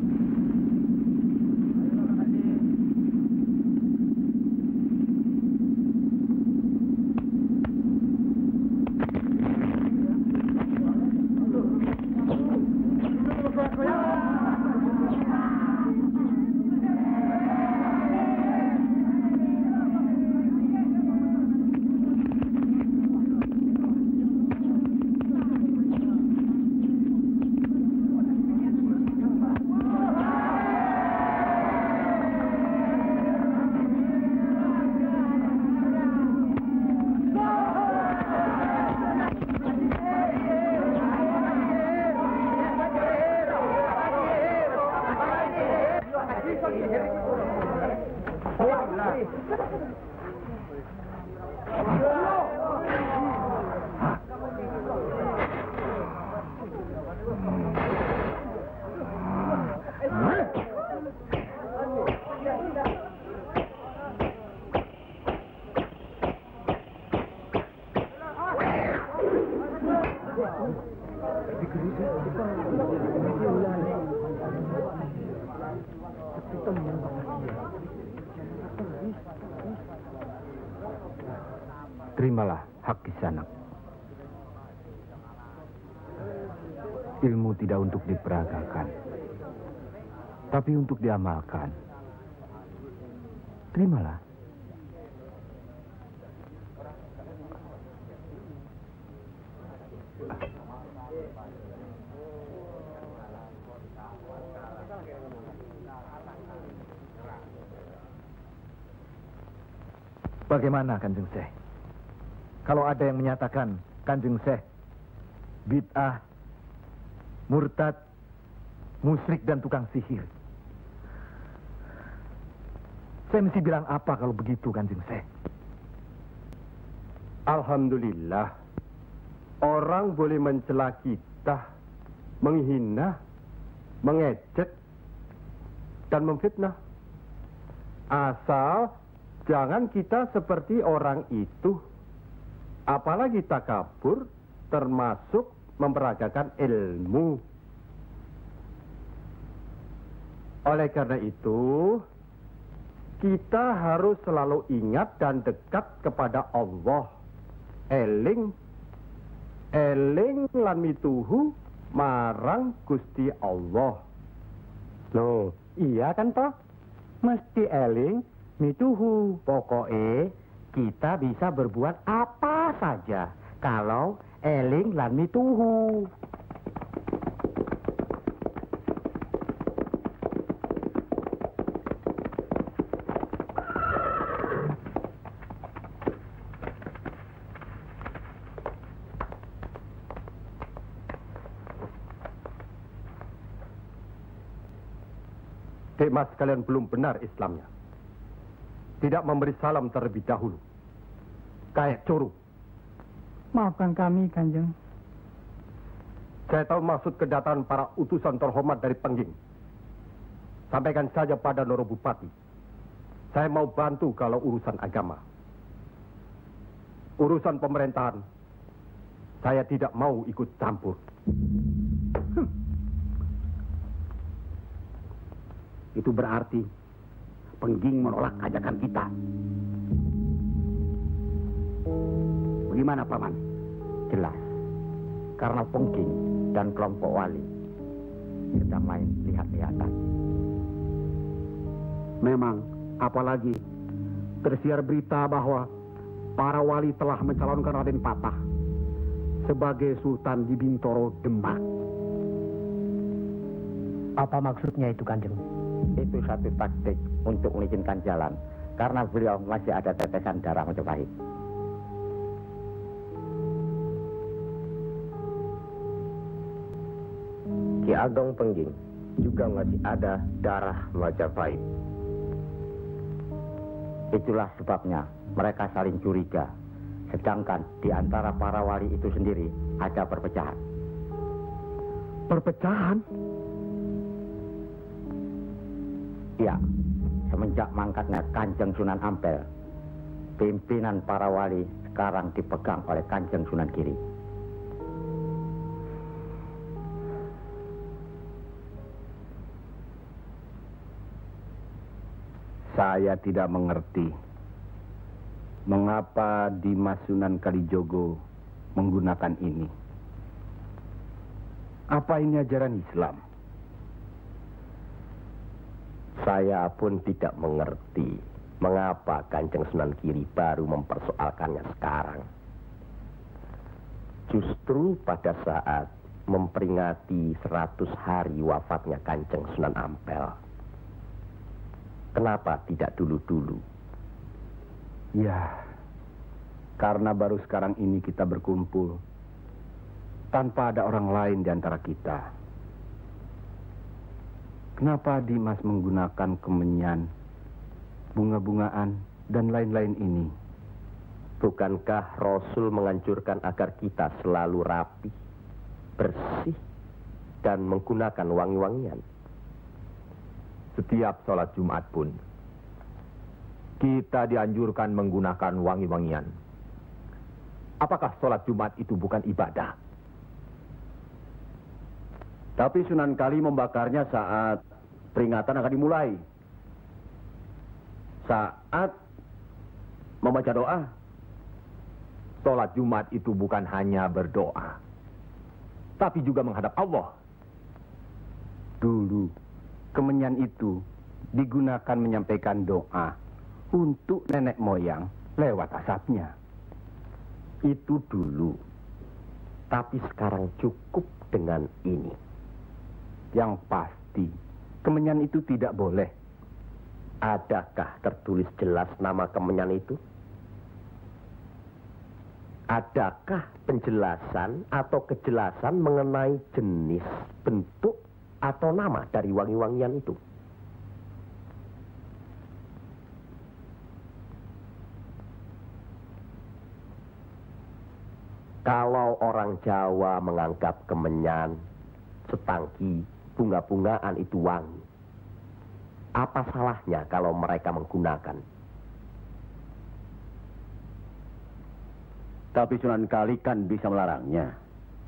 Terimalah hak Kisanak. Ilmu tidak untuk diperagakan, tapi untuk diamalkan. Terimalah. Bagaimana Kanjeng Syekh? Kalau ada yang menyatakan Kanjeng Syekh bid'ah, murtad, musyrik dan tukang sihir, saya mesti bilang apa kalau begitu Kanjeng Syekh? Alhamdulillah, orang boleh mencela kita, menghina, mengejek, dan memfitnah. Asal jangan kita seperti orang itu. Apalagi takabur, termasuk memperagakan ilmu. Oleh karena itu, kita harus selalu ingat dan dekat kepada Allah. Eling lan mituhu marang Gusti Allah. Loh, iya kan toh? Mesti eling mituhu. Pokoknya kita bisa berbuat apa saja kalau eling lan mituhu. Dek Mas, kalian belum benar Islamnya. Tidak memberi salam terlebih dahulu. Kayak curu. Maafkan kami, Kanjeng. Saya tahu maksud kedatangan para utusan terhormat dari Pengging. Sampaikan saja pada Noro Bupati. Saya mau bantu kalau urusan agama. Urusan pemerintahan, saya tidak mau ikut campur. Itu berarti Pengging menolak ajakan kita. Bagaimana, Paman? Jelas, karena Pengging dan kelompok wali sedang main lihat-lihatan. Memang, apalagi tersiar berita bahwa para wali telah mencalonkan Raden Patah sebagai Sultan di Bintoro, Demak. Apa maksudnya itu, Kanjeng? Itu satu taktik untuk mengizinkan jalan, karena beliau masih ada tetesan darah Majapahit. Ki Ageng Pengging juga masih ada darah Majapahit. Itulah sebabnya mereka saling curiga, sedangkan di antara para wali itu sendiri ada perpecahan. Perpecahan? Ya, semenjak mangkatnya Kanjeng Sunan Ampel, pimpinan para wali sekarang dipegang oleh Kanjeng Sunan Giri. Saya tidak mengerti mengapa Dimas Sunan Kalijogo menggunakan ini. Apa ini ajaran Islam? Saya pun tidak mengerti mengapa Kanjeng Sunan Giri baru mempersoalkannya sekarang. Justru pada saat memperingati 100 hari wafatnya Kanjeng Sunan Ampel. Kenapa tidak dulu-dulu? Ya, karena baru sekarang ini kita berkumpul tanpa ada orang lain di antara kita. Kenapa Dimas menggunakan kemenyan, bunga-bungaan, dan lain-lain ini? Bukankah Rasul menganjurkan agar kita selalu rapi, bersih, dan menggunakan wangi-wangian? Setiap sholat Jumat pun, kita dianjurkan menggunakan wangi-wangian. Apakah sholat Jumat itu bukan ibadah? Tapi Sunan Kali membakarnya saat peringatan akan dimulai. Saat membaca doa, Sholat Jumat itu bukan hanya berdoa, tapi juga menghadap Allah. Dulu, kemenyan itu digunakan menyampaikan doa untuk nenek moyang lewat asapnya. Itu dulu. Tapi sekarang cukup dengan ini. Yang pasti, kemenyan itu tidak boleh. Adakah tertulis jelas nama kemenyan itu? Adakah penjelasan atau kejelasan mengenai jenis, bentuk, atau nama dari wangi-wangian itu? Kalau orang Jawa menganggap kemenyan, setangki, bunga-bungaan itu wangi, apa salahnya kalau mereka menggunakan? tapi Sunan Kali kan bisa melarangnya.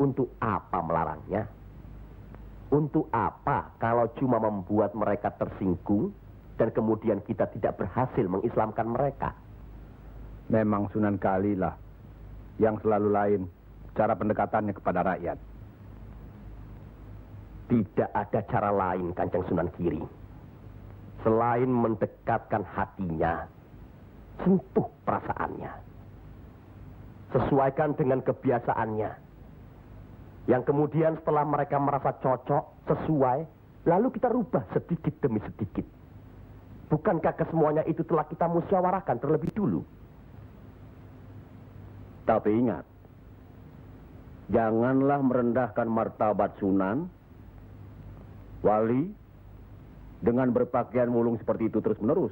Untuk apa melarangnya? Untuk apa kalau cuma membuat mereka tersinggung dan kemudian kita tidak berhasil mengislamkan mereka? Memang Sunan Kali lah yang selalu lain cara pendekatannya kepada rakyat. Tidak ada cara lain, Kanjeng Sunan Giri, selain mendekatkan hatinya, sentuh perasaannya, sesuaikan dengan kebiasaannya, yang kemudian setelah mereka merasa cocok, sesuai, lalu kita rubah sedikit demi sedikit. Bukankah kesemuanya itu telah kita musyawarahkan terlebih dulu? Tapi ingat, janganlah merendahkan martabat Sunan, wali, dengan berpakaian mulung seperti itu terus-menerus.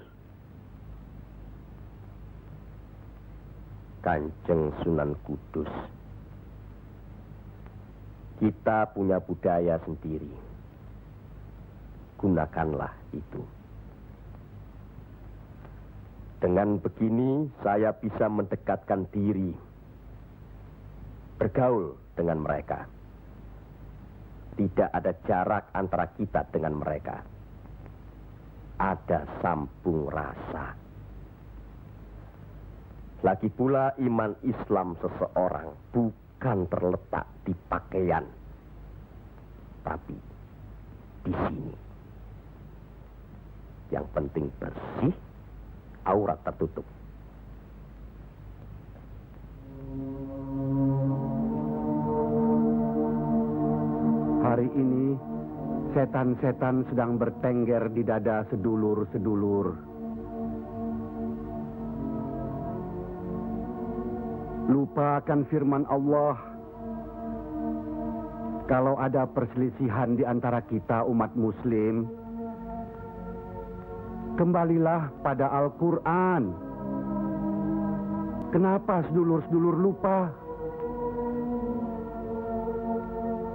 Kanjeng Sunan Kudus, kita punya budaya sendiri. Gunakanlah itu. Dengan begini, saya bisa mendekatkan diri, bergaul dengan mereka. Tidak ada jarak antara kita dengan mereka. Ada sambung rasa. Lagi pula iman Islam seseorang bukan terletak di pakaian, tapi di sini. Yang penting bersih, aurat tertutup. Hari ini, setan-setan sedang bertengger di dada sedulur-sedulur. Lupa akan firman Allah. Kalau ada perselisihan di antara kita umat muslim, kembalilah pada Al-Quran. Kenapa sedulur-sedulur lupa?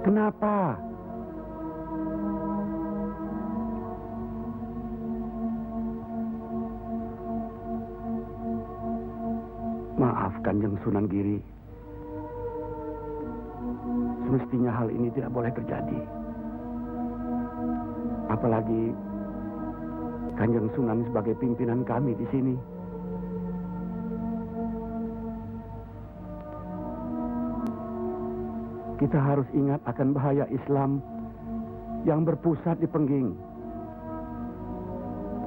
Kenapa? Maaf Kanjeng Sunan Giri. Semestinya hal ini tidak boleh terjadi. Apalagi Kanjeng Sunan sebagai pimpinan kami di sini. Kita harus ingat akan bahaya Islam yang berpusat di Pengging,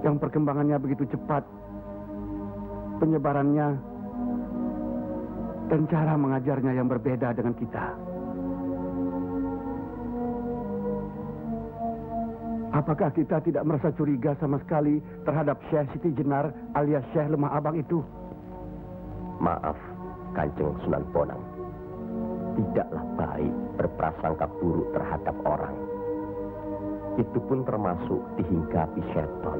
yang perkembangannya begitu cepat, penyebarannya dan cara mengajarnya yang berbeda dengan kita. Apakah kita tidak merasa curiga sama sekali terhadap Syekh Siti Jenar alias Syekh Lemah Abang itu? Maaf, Kanjeng Sunan Bonang. Tidaklah baik berprasangka buruk terhadap orang. Itu pun termasuk dihinggapi setan.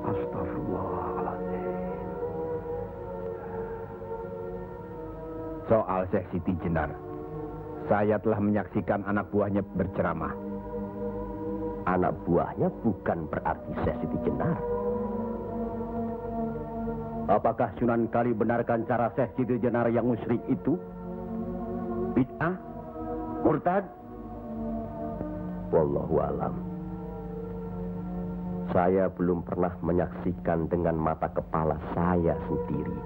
Astagfirullahaladzim. Soal Syekh Siti Jenar, saya telah menyaksikan anak buahnya berceramah. Anak buahnya bukan berarti Syekh Siti Jenar. Apakah Sunan Kali benarkan cara Syekh Siti Jenar yang musyrik itu? Bid'ah? Murtad? Wallahu alam. Saya belum pernah menyaksikan dengan mata kepala saya sendiri.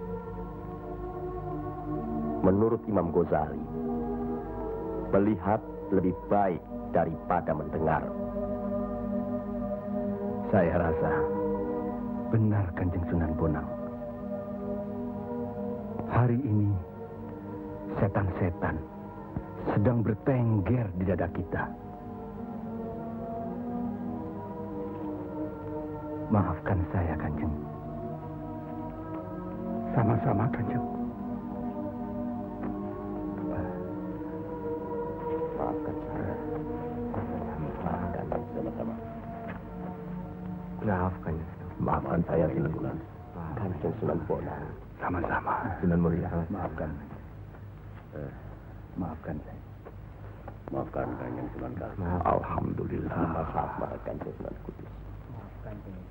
Menurut Imam Ghazali, melihat lebih baik daripada mendengar. Saya rasa benar Kanjeng Sunan Bonang. Hari ini setan-setan sedang bertengger di dada kita. Maafkan saya, Kanjeng. Sama-sama, Kanjeng. Maafkan saya. Maafkan sama-sama. Maafkan. Maafkan saya, Sunan. Kanjeng Sunan Bonang. Sama-sama. Sunan Muria. Maafkan. Maafkan saya. Maafkan Kanjeng Sunan Kudus. Alhamdulillah. Maafkan Kanjeng Sunan Kudus. Maafkan Kanjeng.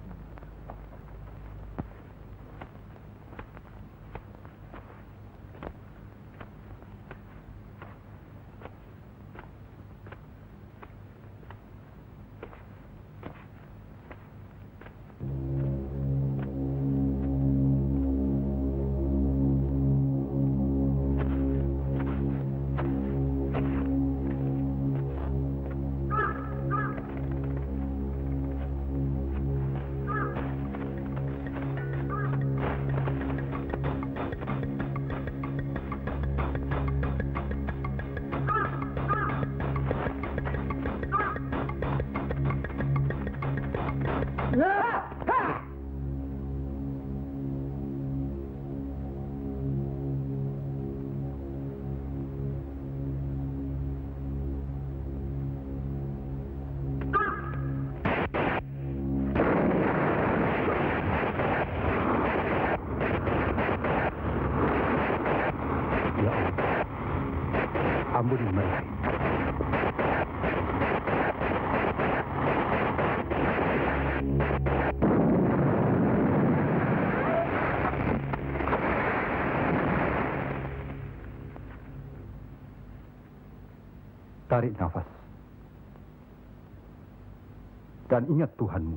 Ampuni mereka. Tarik nafas. Dan ingat Tuhanmu.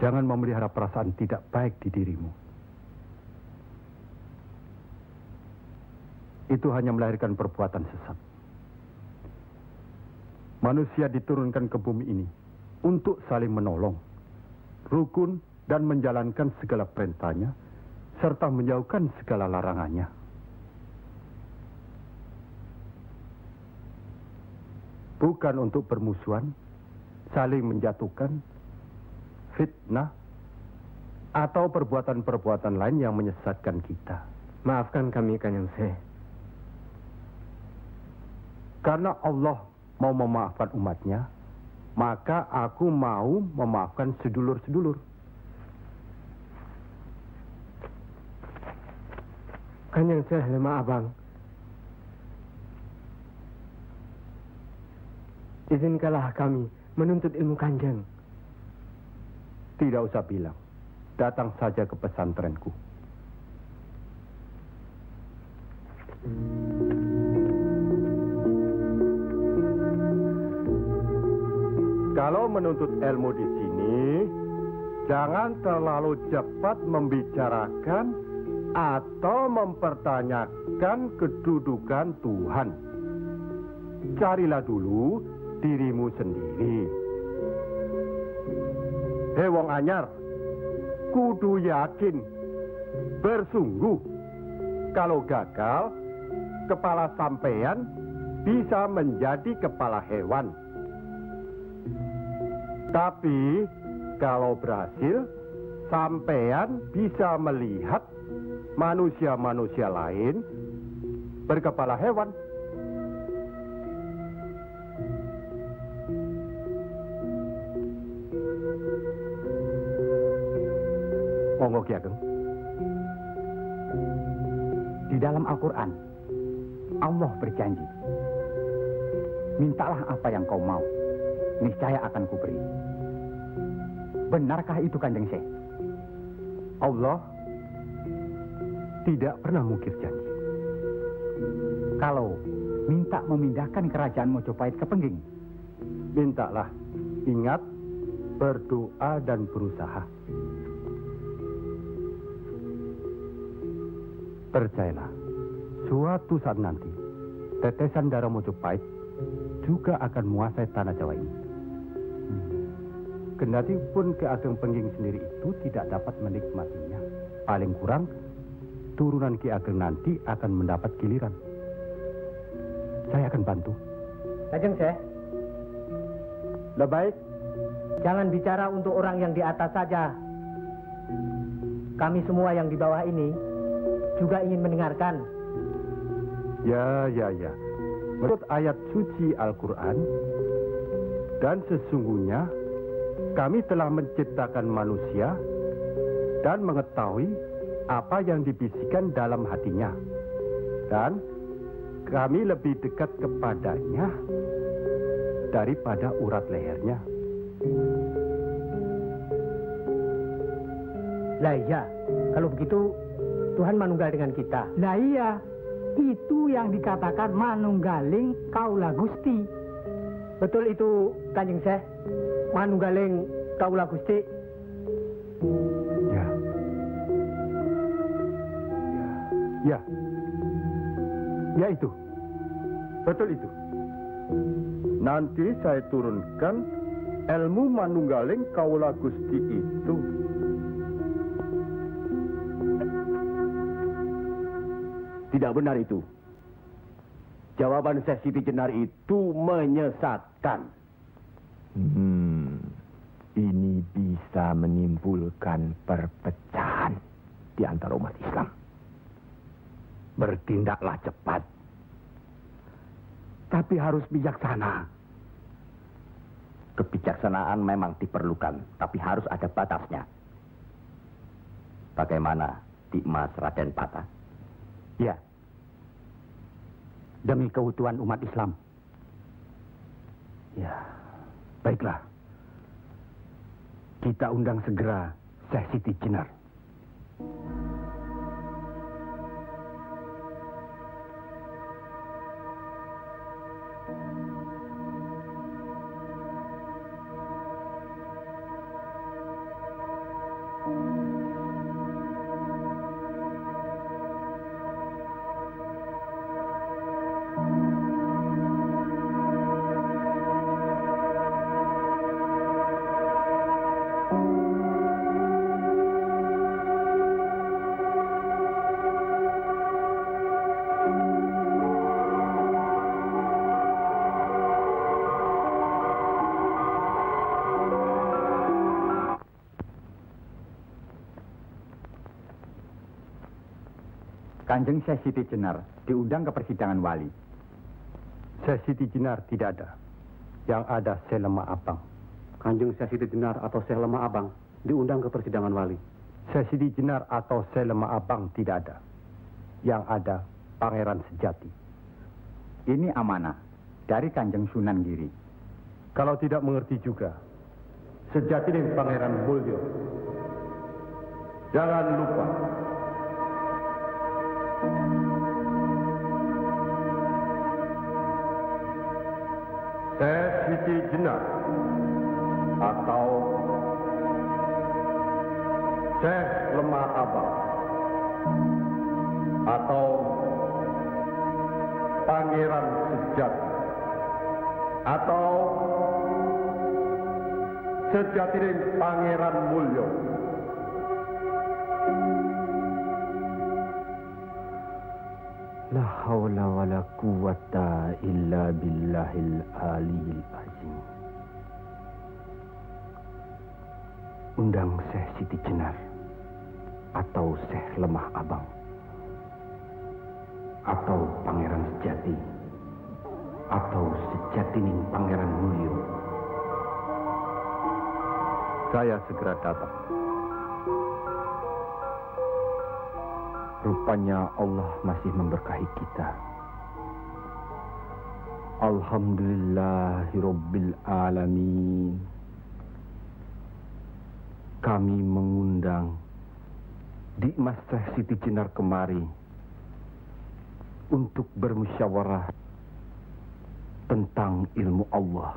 Jangan memelihara perasaan tidak baik di dirimu. Itu hanya melahirkan perbuatan sesat. Manusia diturunkan ke bumi ini untuk saling menolong, rukun, dan menjalankan segala perintahnya, serta menjauhkan segala larangannya. Bukan untuk bermusuhan, saling menjatuhkan, fitnah, atau perbuatan-perbuatan lain yang menyesatkan kita. Maafkan kami, Kanjeng Syekh. Karena Allah mau memaafkan umatnya, maka aku mau memaafkan sedulur-sedulur. Kanjeng Syekh lemah abang. Izinkanlah kami menuntut ilmu Kanjeng. Tidak usah bilang. Datang saja ke pesantrenku. Kalau menuntut ilmu di sini, jangan terlalu cepat membicarakan atau mempertanyakan kedudukan Tuhan. Carilah dulu dirimu sendiri. Hei wong anyar, kudu yakin, bersungguh. Kalau gagal, kepala sampean bisa menjadi kepala hewan. Tapi kalau berhasil, sampean bisa melihat manusia-manusia lain berkepala hewan. Monggo Ki Ageng. Di dalam Al-Quran, Allah berjanji, mintalah apa yang kau mau, niscaya akan kuberi. Benarkah itu, Kanjeng Syekh? Allah tidak pernah mungkir janji. Kalau minta memindahkan kerajaan Mojopahit ke Pengging, mintalah. Ingat, berdoa dan berusaha. Percayalah, suatu saat nanti, tetesan darah Mojopahit juga akan menguasai tanah Jawa ini. Kendati pun Ki Ageng Pengging sendiri itu tidak dapat menikmatinya. Paling kurang, turunan Ki Ageng nanti akan mendapat giliran. Saya akan bantu. Kanjeng Syekh, Lebih baik, jangan bicara untuk orang yang di atas saja. Kami semua yang di bawah ini juga ingin mendengarkan. ya. Menurut ayat suci Al-Quran, dan sesungguhnya kami telah menciptakan manusia dan mengetahui apa yang dibisikkan dalam hatinya. Dan kami lebih dekat kepadanya daripada urat lehernya. Lah iya, kalau begitu Tuhan manunggal dengan kita. Lah iya, itu yang dikatakan manunggaling kaula Gusti. Betul itu, Kanjeng Syekh. Manunggaling kaula Gusti. Ya itu. Betul itu. Nanti saya turunkan ilmu manunggaling kaula Gusti itu. Tidak benar itu. Jawaban Syekh Siti Jenar itu menyesatkan. Ini bisa menimbulkan perpecahan di antara umat Islam. Bertindaklah cepat. Tapi harus bijaksana. Kebijaksanaan memang diperlukan, tapi harus ada batasnya. Bagaimana Dimas Raden Patah? Ya. Demi keutuhan umat Islam. Ya, baiklah. Kita undang segera Syekh Siti Jenar. Kanjeng Syekh Siti Jenar diundang ke persidangan wali. Syekh Siti Jenar tidak ada. Yang ada Syekh Lemah Abang. Kanjeng Syekh Siti Jenar atau Syekh Lemah Abang diundang ke persidangan wali. Syekh Siti Jenar atau Syekh Lemah Abang tidak ada. Yang ada Pangeran Sejati. Ini amanah dari Kanjeng Sunan Giri. Kalau tidak mengerti juga, Sejati dan Pangeran Mulyo. Jangan lupa. Syekh Siti Jenar atau Syekh Lemah Abang atau Pangeran Sejati atau Sejati dan Pangeran Mulyo. La haula wa la quwata illa billahil aliyil azim. Undang Syekh Siti Jenar atau Syekh Lemah Abang atau Pangeran Sejati atau Sejatining Pangeran Mulyo. Saya segera datang. Rupanya Allah masih memberkahi kita. Alhamdulillahirabbil alamin. kami mengundang Dikmas Syekh Siti Jenar kemari untuk bermusyawarah tentang ilmu Allah.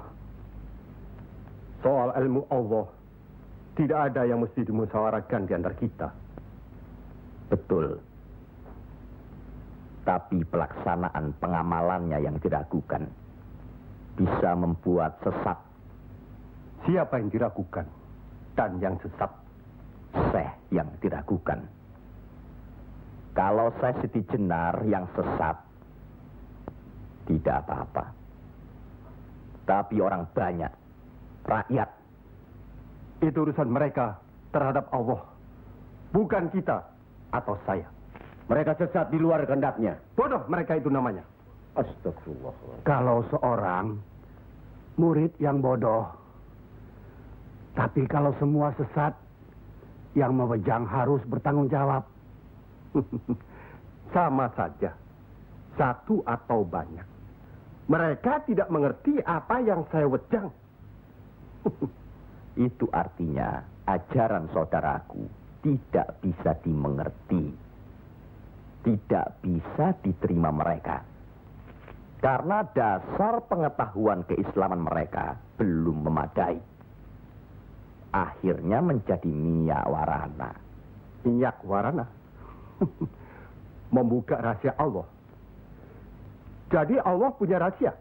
Soal ilmu Allah, tidak ada yang mesti dimusyawarahkan di antara kita. Betul. Tapi pelaksanaan pengamalannya yang diragukan bisa membuat sesat. Siapa yang diragukan dan yang sesat? Syekh yang diragukan. Kalau Syekh Siti Jenar yang sesat, tidak apa-apa. Tapi orang banyak, rakyat, itu urusan mereka terhadap Allah, bukan kita atau saya. Mereka sesat di luar kehendaknya. Bodoh mereka itu namanya. Astagfirullah. Kalau seorang murid yang bodoh, tapi kalau semua sesat, yang mewegang harus bertanggung jawab. Sama saja, satu atau banyak. Mereka tidak mengerti apa yang saya wejang. Itu artinya ajaran saudaraku tidak bisa dimengerti. Tidak bisa diterima mereka. Karena dasar pengetahuan keislaman mereka belum memadai. Akhirnya menjadi minyak warana. Minyak warana? Membuka rahasia Allah. Jadi Allah punya rahasia.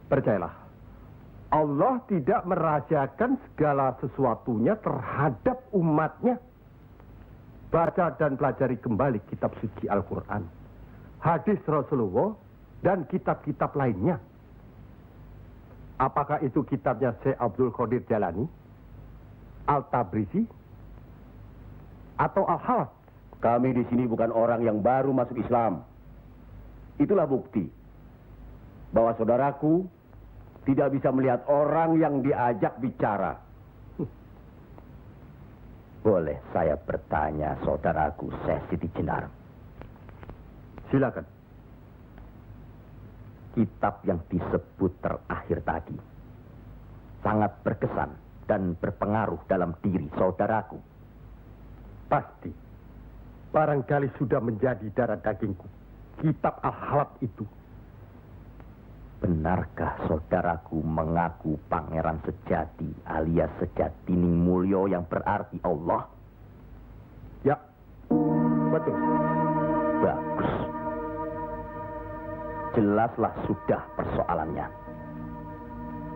Percayalah, Allah tidak merahasiakan segala sesuatunya terhadap umatnya. Baca dan pelajari kembali kitab suci Al-Quran, hadis Rasulullah, dan kitab-kitab lainnya. Apakah itu kitabnya Syekh Abdul Qadir Jalani, Al-Tabrisi, atau Al-Halaf? Kami di sini bukan orang yang baru masuk Islam. Itulah bukti bahwa saudaraku tidak bisa melihat orang yang diajak bicara. Boleh saya bertanya, saudaraku Syekh Siti Jenar? Silakan. Kitab yang disebut terakhir tadi sangat berkesan dan berpengaruh dalam diri saudaraku. Pasti. Barangkali sudah menjadi darah dagingku. Kitab Al-Halaf itu. Benarkah saudaraku mengaku pangeran sejati alias Sejatining Mulyo yang berarti Allah? Ya, betul. Bagus. Jelaslah sudah persoalannya.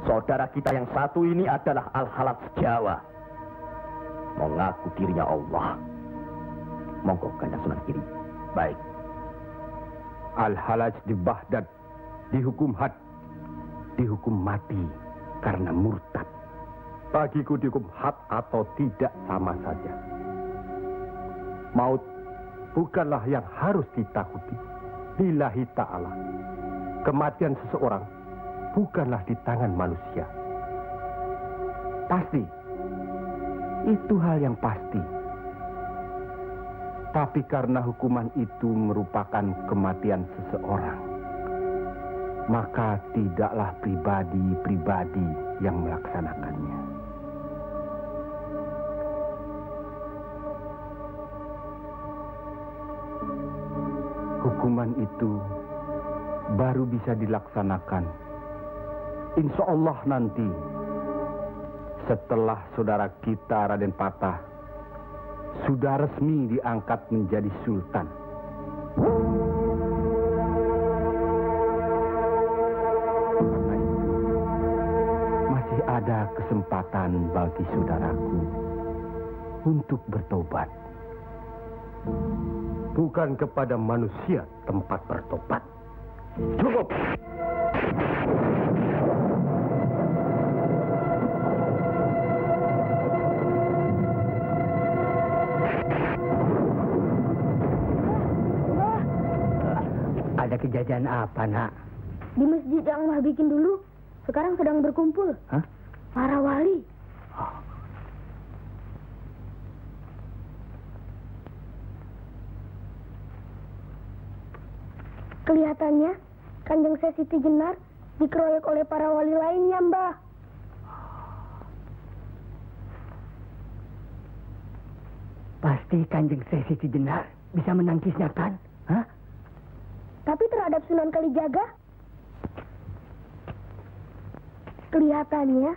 Saudara kita yang satu ini adalah Al-Halaf Jawa. Mengaku dirinya Allah. Monggo Kanjeng Sunan Giri. Baik. Al-Halaj di Baghdad dihukum had, dihukum mati karena murtad. Bagiku dihukum had atau tidak sama saja. Maut bukanlah yang harus ditakuti. Lillahi ta'ala. Kematian seseorang bukanlah di tangan manusia. Pasti. Itu hal yang pasti. Tapi karena hukuman itu merupakan kematian seseorang, maka tidaklah pribadi-pribadi yang melaksanakannya. Hukuman itu baru bisa dilaksanakan, insya Allah nanti, setelah saudara kita Raden Patah sudah resmi diangkat menjadi sultan. Karena itu, masih ada kesempatan bagi saudaraku untuk bertobat. Bukan kepada manusia tempat bertobat. Cukup! Ada kejadian apa, Nak? Di masjid yang Mah bikin dulu, sekarang sedang berkumpul. Hah? Para wali. Kelihatannya, Kanjeng Syekh Siti Jenar dikeroyok oleh para wali lainnya, Mbah. Pasti Kanjeng Sesi Jenar bisa menangkisnya kan? Hah? Tapi terhadap Sunan Kalijaga, kelihatannya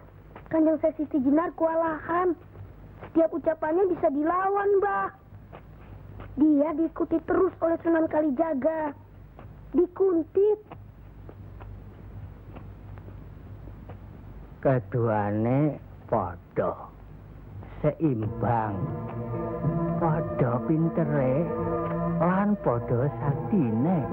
Kanjeng Sesi Jenar kewalahan. Setiap ucapannya bisa dilawan, Mbah. Dia diikuti terus oleh Sunan Kalijaga. Dikuntit. Keduane podo seimbang, podo pintere lan podo saktine.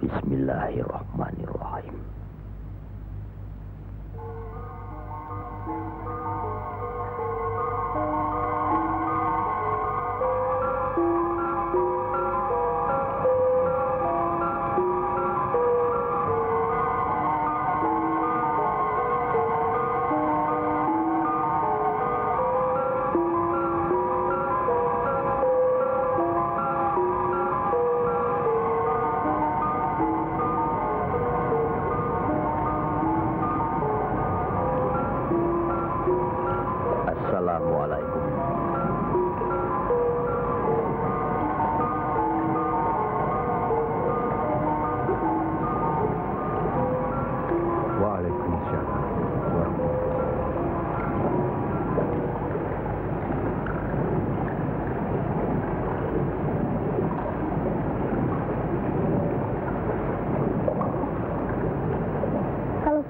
Bismillahirrahmanirrahim.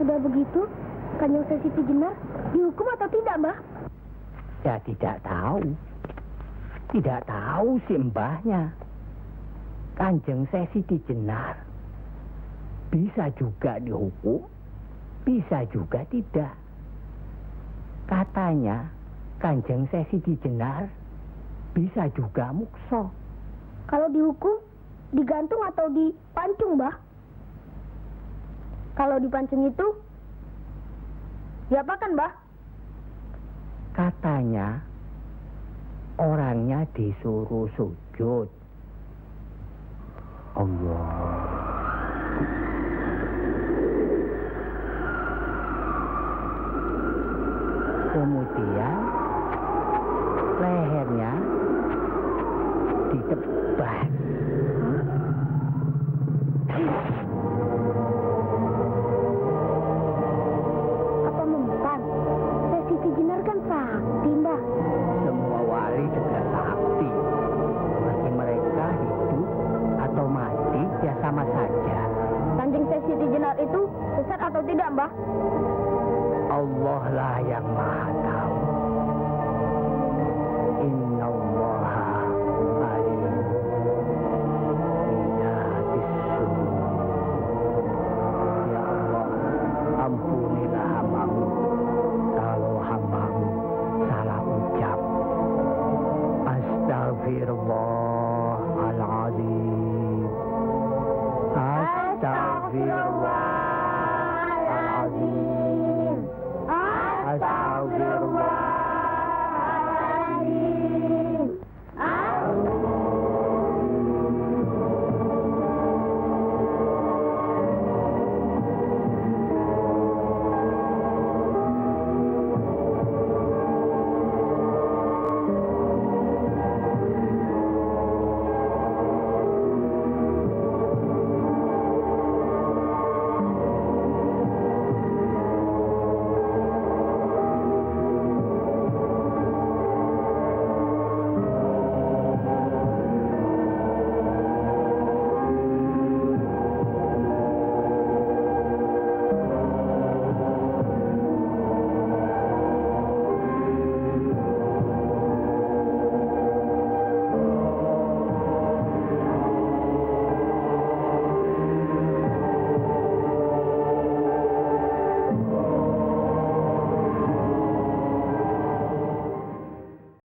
sudah begitu, Kanjeng Siti Jenar dihukum atau tidak, Mbah? Ya tidak tahu. Tidak tahu si mbahnya. Kanjeng Siti Jenar bisa juga dihukum, bisa juga tidak. Katanya Kanjeng Siti Jenar bisa juga mukso. Kalau dihukum, digantung atau dipancung, Mbah? Kalau dipancung itu, diapakan, Mbah? Katanya orangnya disuruh sujud. Allah. Kemudian lehernya ditebas. Apa mempan? Siti Jenar kan sakti, Mbah. Semua wali juga sakti. Bagi mereka hidup atau mati ya sama saja. Kanjeng Siti Jenar itu sesat atau tidak, Mbah? Allah lah yang maha tahu. Inna Allah